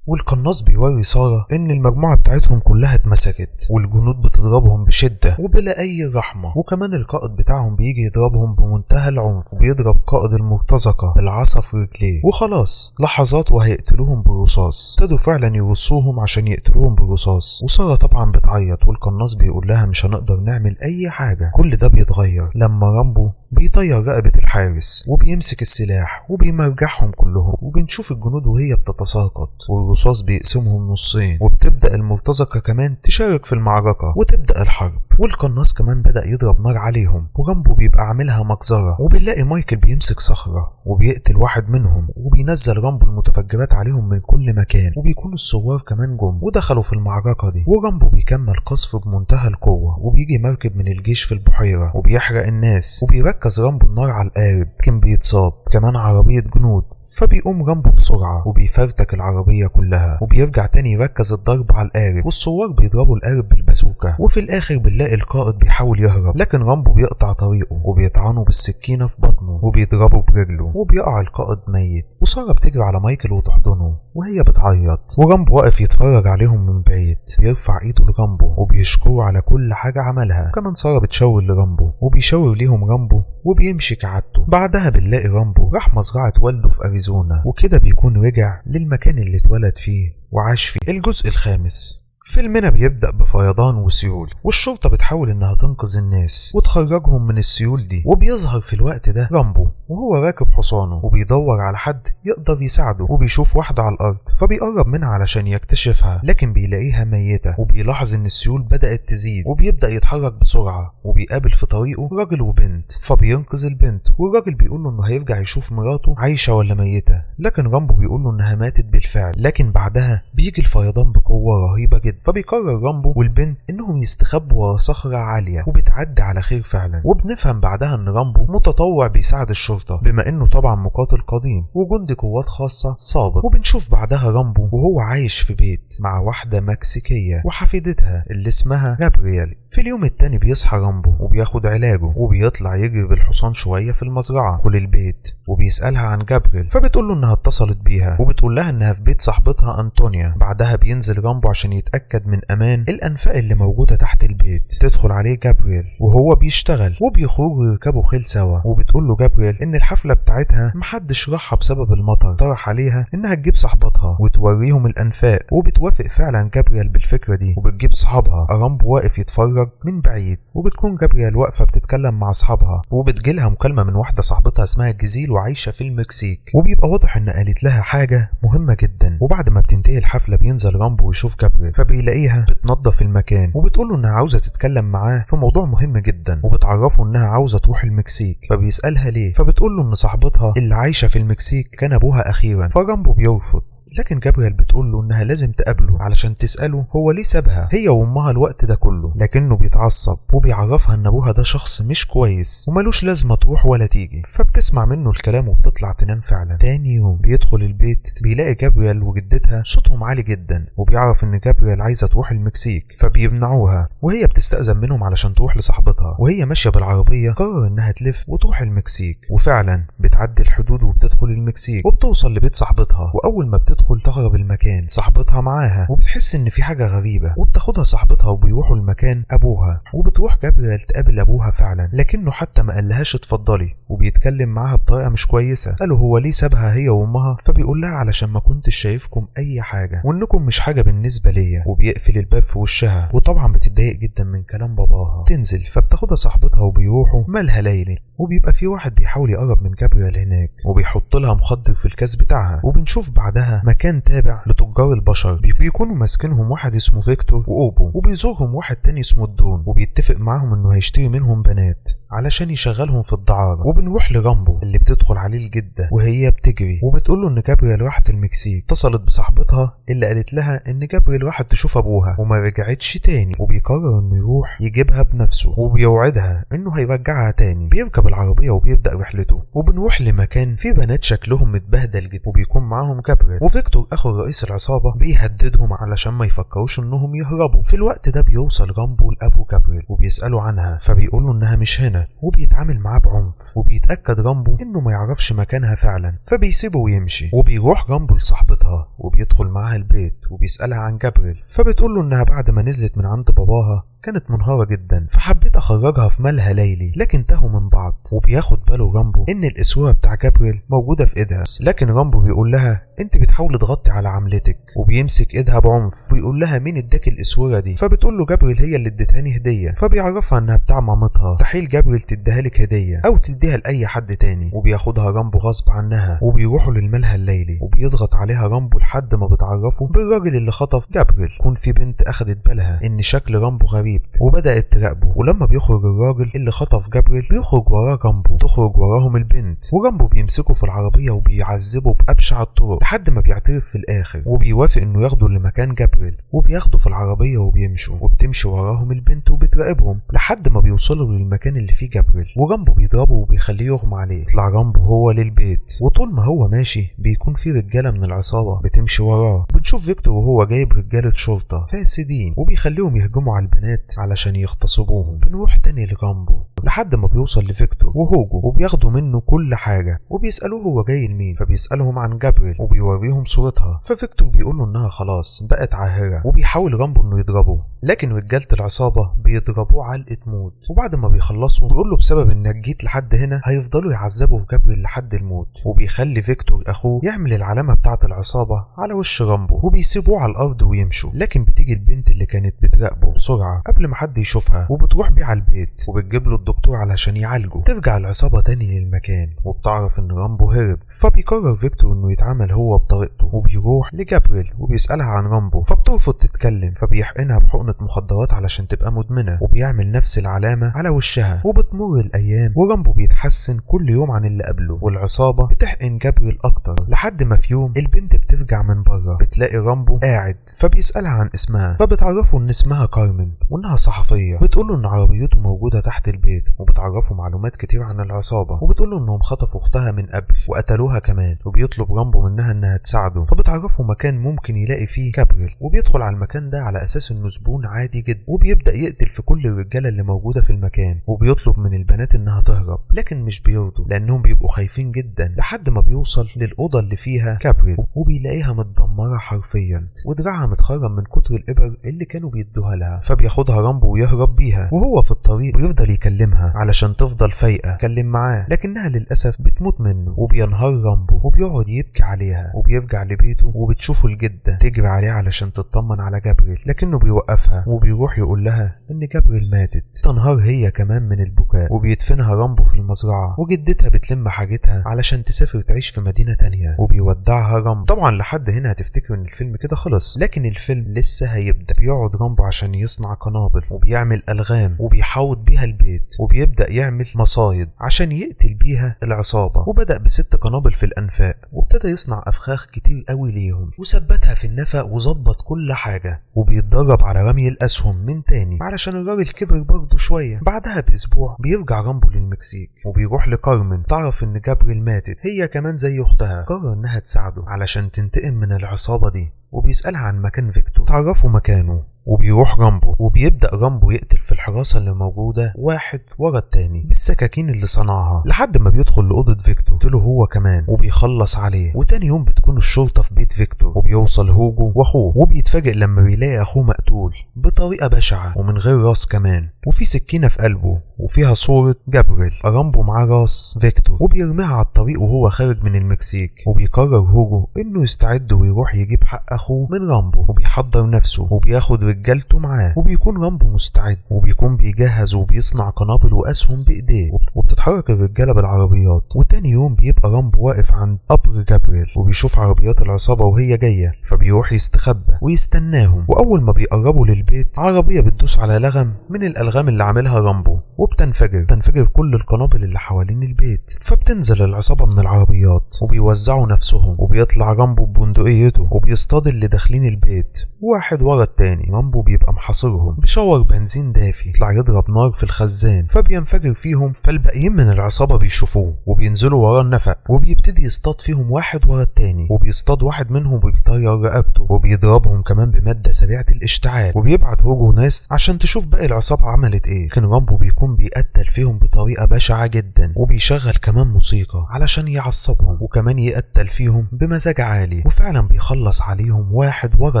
S1: والقناص بيوري سارة ان المجموعة بتاعتهم كلها اتمسكت والجنود بتضربهم بشدة وبلا اي رحمة، وكمان القائد بتاعهم بيجي يضربهم بمنتهى العنف وبيضرب قائد المرتزقة بالعصا في رجليه. وخلاص لحظات وهيقتلوهم بالرصاص. ابتدوا فعلا يرصوهم عشان يقتلوهم بالرصاص، وسارة طبعا بتعيط والقناص بيقول لها مش هنقدر نعمل اي حاجة. كل ده بيتغير لما رامبو بيطير رقبة الحارس وبيمسك السلاح وبيمرجعهم كلهم، وبنشوف الجنود وهي بتتساقط والرصاص بيقسمهم نصين، وبتبدأ المرتزقة كمان تشارك في المعركة وتبدأ الحرب. والقناص كمان بدأ يضرب نار عليهم، ورامبو بيبقى عاملها مجزرة، وبنلاقي مايكل بيمسك صخرة وبيقتل واحد منهم، وبينزل رامبو المتفجرات عليهم من كل مكان، وبيكون الثوار كمان جم ودخلوا في المعركة دي. ورامبو بيكمل قصف بمنتهى القوة، وبيجي مركب من الجيش في البحيرة وبيحرق الناس، وبيركز رامبو النار على القارب كان بيتصاب. كمان عربية جنود، فبيقوم رامبو بسرعة وبيفرتك العربية كلها، وبيرجع تاني يركز الضرب على القارب، والثوار بيضربوا القارب بالبازوكا. وفي الاخر بنلاقي القائد بيحاول يهرب، لكن رامبو بيقطع طريقه وبيطعنه بالسكينة في بطنه وبيضربه برجله، وبيقع القائد ميت. وسارة بتجري على مايكل وتحضنه وهي بتعيط، ورامبو واقف يتفرج عليهم من بعيد. بيرفع ايده لرامبو وبيشكره على كل حاجة عملها، وكمان سارة بتشاور لرامبو وبيشاور ليهم رامبو وبيمشي كعادته. بعدها بنلاقي رامبو راح مزرعة والده في أريزونا، وكده بيكون رجع للمكان اللي اتولد فيه وعاش فيه. الجزء الخامس. فيلمنا بيبدأ بفيضان وسيول، والشرطة بتحاول انها تنقذ الناس وتخرجهم من السيول دي. وبيظهر في الوقت ده رامبو وهو راكب حصانه وبيدور على حد يقدر يساعده، وبيشوف واحدة على الارض فبيقرب منها علشان يكتشفها، لكن بيلاقيها ميتة. وبيلاحظ ان السيول بدأت تزيد وبيبدأ يتحرك بسرعة، وبيقابل في طريقه راجل وبنت، فبينقذ البنت. والراجل بيقول له انه هيرجع يشوف مراته عايشة ولا ميتة، لكن رامبو بيقول له انها ماتت بالفعل. لكن بعدها بيجي الفيضان بقوة رهيبة جدا، فبيقرر رامبو والبنت انهم يستخبوا ورا صخرة عالية وبتعدي على خير فعلا. وبنفهم بعدها ان رامبو متطوع بيساعد الشرطة بما انه طبعا مقاتل قديم وجندي قوات خاصة سابق. وبنشوف بعدها رامبو وهو عايش في بيت مع واحدة مكسيكية وحفيدتها اللي اسمها جابرييل. في اليوم التاني بيصحى رامبو وبياخد علاجه وبيطلع يجري بالحصان شوية في المزرعة. دخل البيت وبيسألها عن جابرييل، فبتقول له انها اتصلت بيها وبتقول لها انها في بيت صاحبتها أنطونيا. بعدها بينزل رامبو عشان يتأكد من امان الانفاق اللي موجودة تحت البيت. تدخل عليه جابرييل وهو بيشتغل، وبيخرجوا يركبوا خيل سوا. وبتقول له جابرييل ان الحفلة بتاعتها محدش راحها بسبب المطر، طرح عليها انها تجيب صاحبتها وتوريهم الانفاق. وبتوافق فعلا جابرييل بالفكرة دي وبتجيب صحابها. رامبو واقف يتفرج من بعيد، وبتكون جابرييل واقفة بتتكلم مع اصحابها، وبتجيلها مكالمة من واحدة صاحبتها اسمها جزيل وعايشة في المكسيك، وبيبقى واضح ان قالت لها حاجة مهمة جدا. وبعد ما بتنتهي الحفلة بينزل رامبو ويشوف جابرييل، فبيلاقيها بتنظف المكان وبتقوله انها عاوزة تتكلم معاه في موضوع مهم جدا، وبتعرفه انها عاوزة تروح المكسيك. فبيسألها ليه، فبتقوله ان صاحبتها اللي عايشة في المكسيك كان ابوها اخيرا. فرامبو بيرفض، لكن جابرييل بتقول له انها لازم تقابله علشان تسأله هو ليه سابها هي وامها الوقت ده كله، لكنه بيتعصب وبيعرفها ان ابوها ده شخص مش كويس وملوش لازمه تروح ولا تيجي. فبتسمع منه الكلام وبتطلع تنام فعلا. تاني يوم بيدخل البيت بيلاقي جابرييل وجدتها صوتهم عالي جدا، وبيعرف ان جابرييل عايزه تروح المكسيك فبيمنعوها، وهي بتستأذن منهم علشان تروح لصاحبتها. وهي ماشيه بالعربيه قرر انها تلف وتروح المكسيك، وفعلا بتعدي الحدود وبتدخل المكسيك وبتوصل لبيت صاحبتها. واول ما بتدخل تغرب المكان صاحبتها معاها وبتحس ان في حاجه غريبه، وبتاخدها صاحبتها وبيروحوا المكان ابوها. وبتروح جابرييل تقابل ابوها فعلا، لكنه حتى ما قالهاش اتفضلي، وبيتكلم معاها بطريقه مش كويسه. قالوا هو ليه سابها هي وامها، فبيقول لها علشان ما كنتش شايفكم اي حاجه وانكم مش حاجه بالنسبه ليا، وبيقفل الباب في وشها. وطبعا بتتضايق جدا من كلام باباها. تنزل فبتاخدها صاحبتها وبيروحوا مالها ليلي، وبيبقى في واحد بيحاول يقرب من جابرييل هناك وبيحط لها مخدر في الكاس بتاعها. وبنشوف بعدها مكان تابع لتجار البشر بيكونوا ماسكينهم واحد اسمه فيكتور واوبو، وبيزورهم واحد تاني اسمه الدون، وبيتفق معاهم انه هيشتري منهم بنات علشان يشغلهم في الدعارة. وبنروح لرامبو اللي بتدخل عليه الجدة وهي بتجري وبتقول له ان جابرييل راحت المكسيك. اتصلت بصاحبتها اللي قالت لها ان جابرييل راحت تشوف ابوها وما رجعتش تاني، وبيقرر انه يروح يجيبها بنفسه وبيوعدها انه هيرجعها تاني. بيركب العربية وبيبدأ رحلته. وبنروح لمكان فيه بنات شكلهم متبهدل جدا وبيكون معاهم جابرييل، وفيكتور اخو رئيس العصابة بيهددهم علشان ما يفكروش انهم يهربوا. في الوقت ده بيوصل رامبو لابو جابرييل وبيسأله عنها، فبيقولوا انها مش هنا وبيتعامل معاه بعنف. وبيتأكد رامبو انه ما يعرفش مكانها فعلا، فبيسيبه ويمشي. وبيروح رامبو لصاحبتها وبيدخل معاها البيت وبيسألها عن جابرييل، فبتقول له انها بعد ما نزلت من عند باباها كانت منهارة جدا، فحبيت اخرجها في مالها ليلي، لكن تاهوا من بعض. وبياخد باله رامبو ان الاسوره بتاع جابرييل موجوده في ايدها، لكن رامبو بيقول لها انت بتحاول تغطي على عملتك، وبيمسك ايدها بعنف ويقول لها مين اداك الاسوره دي. فبتقول له جابرييل هي اللي ادتهاني هديه، فبيعرفها انها بتاع مامتها، مستحيل جابرييل تديها لك هديه او تديها لاي حد تاني. وبياخدها رامبو غصب عنها وبيروحوا للملهى الليلي، وبيضغط عليها رامبو لحد ما بتعرفه بالراجل اللي خطف جابرييل. يكون في بنت اخدت بالها ان شكل رامبو غريب وبدأت تراقبه، ولما بيخرج الراجل اللي خطف جابرييل بيخرج وراه رامبو، تخرج وراهم البنت، ورامبو بيمسكه في العربية وبيعذبه بأبشع الطرق لحد ما بيعترف في الآخر، وبيوافق انه ياخده لمكان جابرييل، وبياخده في العربية وبيمشوا، وبتمشي وراهم البنت وبتراقبهم لحد ما بيوصلوا للمكان اللي فيه جابرييل. ورامبو بيضربه وبيخليه يغمى عليه. يطلع رامبو هو للبيت، وطول ما هو ماشي بيكون في رجالة من العصابة بتمشي وراه. بنشوف فيكتور وهو جايب رجالة شرطة فاسدين وبيخليهم يهجموا على البنات علشان يغتصبوهم. بنروح تاني لرامبو لحد ما بيوصل لفيكتور وهوجو وبياخدوا منه كل حاجة، وبيسألوه هو جاي لمين، فبيسألهم عن جابرييل وبيوريهم صورتها. ففيكتور بيقول له انها خلاص بقت عاهرة، وبيحاول رامبو انه يضربه، لكن رجالة العصابة بيضربوه علقة موت. وبعد ما بيخلصوا بيقول له بسبب انك جيت لحد هنا هيفضلوا يعذبوا في جابرييل لحد الموت. وبيخلي فيكتور اخوه يعمل العلامة بتاعة العصابة على وش رامبو وبيسيبوه على الارض ويمشوا. لكن بتيجي البنت اللي كانت بتراقبه بسرعة قبل ما حد يشوفها وبتروح بيه على البيت وبتجيب له الدكتور علشان يعالجه. ترجع العصابة تاني للمكان وبتعرف ان رامبو هرب، فبيقرر فيكتور انه يتعامل هو بطريقته وبيروح لجابرييل وبيسألها عن رامبو، فبترفض تتكلم، فبيحقنها بحقنة مخدرات علشان تبقى مدمنة وبيعمل نفس العلامة على وشها. وبتمر الايام ورامبو بيتحسن كل يوم عن اللي قبله، والعصابة بتحقن جابرييل اكتر لحد ما في يوم البنت بترجع من بره بتلاقي رامبو قاعد، فبيسألها عن اسمها، فبتعرفه ان اسمها كارمن وانها صحفية. بتقوله ان عربيته موجودة تحت البيت، وبتعرفه معلومات كتير عن العصابة، وبتقوله انهم خطفوا اختها من قبل وقتلوها كمان، وبيطلب رامبو منها انها تساعده. فبتعرفه مكان ممكن يلاقي فيه جابرييل، وبيدخل على المكان ده على اساس انه زبون عادي جدا، وبيبدأ يقتل في كل الرجالة اللي موجودة في المكان، وبيطلب من البنات انها تهرب لكن مش بيرضوا لانهم بيبقوا خايفين جدا، لحد ما بيوصل للأوضة اللي فيها جابرييل وبيلاقيها متدمرة حرفيا ودراعها متخرم من كتر الإبر اللي كانوا بيدوها لها. فبياخدها رامبو ويهرب بيها، وهو في الطريق بيفضل يكلمها علشان تفضل فايقة، كلم معاه لكنها للأسف بتموت منه. وبينهار رامبو وبيقعد يبكي عليها، وبيرجع لبيته وبتشوفه الجدة تجري عليه علشان تطمن على جابرييل، لكنه بيوقفها وبيروح يقول لها ان جابرييل ماتت. تنهار هي كمان من البكاء، وبيدفنها رامبو في المزرعة، وجدتها بتلم حاجتها علشان تسافر تعيش في مدينة تانية، وبيودعها رامبو. طبعا لحد هنا هتفتكر ان الفيلم كده خلص، لكن الفيلم لسه هيبدأ. بيقعد رامبو عشان يصنع قنابل وبيعمل ألغام وبيحوط بيها البيت، وبيبدأ يعمل مصايد عشان يقتل بيها العصابة، وبدأ ب6 قنابل في الأنفاق، وابتدى يصنع أفخاخ كتير قوي ليهم وثبتها في النفق وظبط كل حاجة، وبيتدرب على رمي الأسهم من تاني علشان الراجل كبر برضه شوية. بعدها بأسبوع بيرجع رامبو للمكسيك وبيروح لكارمن، تعرف إن جابريل ماتت هي كمان زي أختها، قرر إنها تساعده علشان تنتقم من العصابة دي، وبيسألها عن مكان فيكتور، تعرفوا مكانه. وبيروح رامبو وبيبدأ رامبو يقتل في الحراسة اللي موجودة واحد ورا التاني بالسكاكين اللي صنعها، لحد ما بيدخل لأوضة فيكتور يقتله هو كمان وبيخلص عليه. وتاني يوم بتكون الشرطة في بيت فيكتور، وبيوصل هوجو واخوه، وبيتفاجئ لما بيلاقي اخوه مقتول بطريقة بشعة ومن غير راس كمان، وفي سكينة في قلبه وفيها صورة جابريل. رامبو معاه راس فيكتور وبيرميها على الطريق وهو خارج من المكسيك، وبيقرر هوجو انه يستعد ويروح يجيب حق اخوه من رامبو، وبيحضر نفسه وبياخد رجالته معاه، وبيكون رامبو مستعد وبيكون بيجهز وبيصنع قنابل واسهم بايديه، وبتتحرك الرجاله بالعربيات. وتاني يوم بيبقى رامبو واقف عند قبر جابريل وبيشوف عربيات العصابه وهي جايه، فبيروح يستخبى ويستناهم. واول ما بيقربوا للبيت عربيه بتدوس على لغم من الالغام اللي عاملها رامبو وبتنفجر كل القنابل اللي حوالين البيت، فبتنزل العصابه من العربيات وبيوزعوا نفسهم، وبيطلع رامبو ببندقيته وبيصطاد اللي داخلين البيت واحد ورا التاني. رامبو بيبقى محاصرهم بشاور بنزين دافي، يطلع يضرب نار في الخزان فبينفجر فيهم، فالباقيين من العصابه بيشوفوه وبينزلوا ورا النفق، وبيبتدي يصطاد فيهم واحد ورا التاني، وبيصطاد واحد منهم وبيطير رقبته، وبيضربهم كمان بماده سريعه الاشتعال. وبيبعت هوجو ناس عشان تشوف باقي العصابه عملت ايه، لكن رامبو بيكون بيقتل فيهم بطريقه بشعه جدا، وبيشغل كمان موسيقى علشان يعصبهم، وكمان يقتل فيهم بمزاج عالي، وفعلا بيخلص عليهم واحد ورا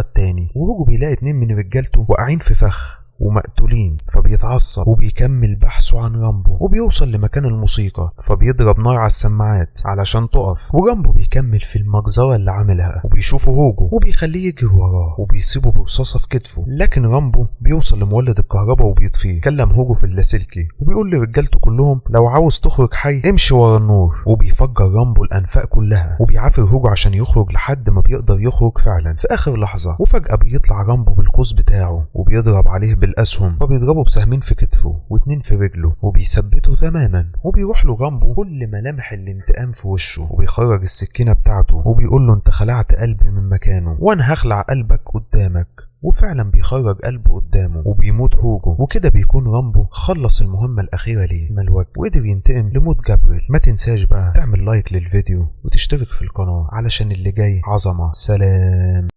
S1: التاني. وهوجو بيلاقي 2 من رجالته واقعين في فخ ومقتولين، فبيتعصب وبيكمل بحثه عن رامبو، وبيوصل لمكان الموسيقى فبيضرب نار على السماعات علشان تقف، ورامبو بيكمل في المجزرة اللي عاملها، وبيشوفه هوجو وبيخليه يجري وراه وبيصيبه برصاصة في كتفه، لكن رامبو بيوصل لمولد الكهرباء وبيطفيه. كلم هوجو في اللاسلكي وبيقول لرجالته كلهم لو عاوز تخرج حي امشي ورا النور، وبيفجر رامبو الانفاق كلها، وبيعافر هوجو عشان يخرج لحد ما بيقدر يخرج فعلا في اخر لحظة. وفجأة بيطلع رامبو بالقوس بتاعه وبيضرب عليه الأسهم، فبيضربه ب2 في كتفه و2 في رجله وبيثبته تماما، وبيروح له رامبو كل ملامح الانتقام في وشه، وبيخرج السكينة بتاعته وبيقول له انت خلعت قلبي من مكانه وانا هخلع قلبك قدامك، وفعلا بيخرج قلبه قدامه وبيموت هوجو. وكده بيكون رامبو خلص المهمة الأخيرة ليه من الوجه وقدر ينتقم لموت جابريل. ما تنساش بقى تعمل لايك للفيديو وتشترك في القناة علشان اللي جاي عظمة. سلام.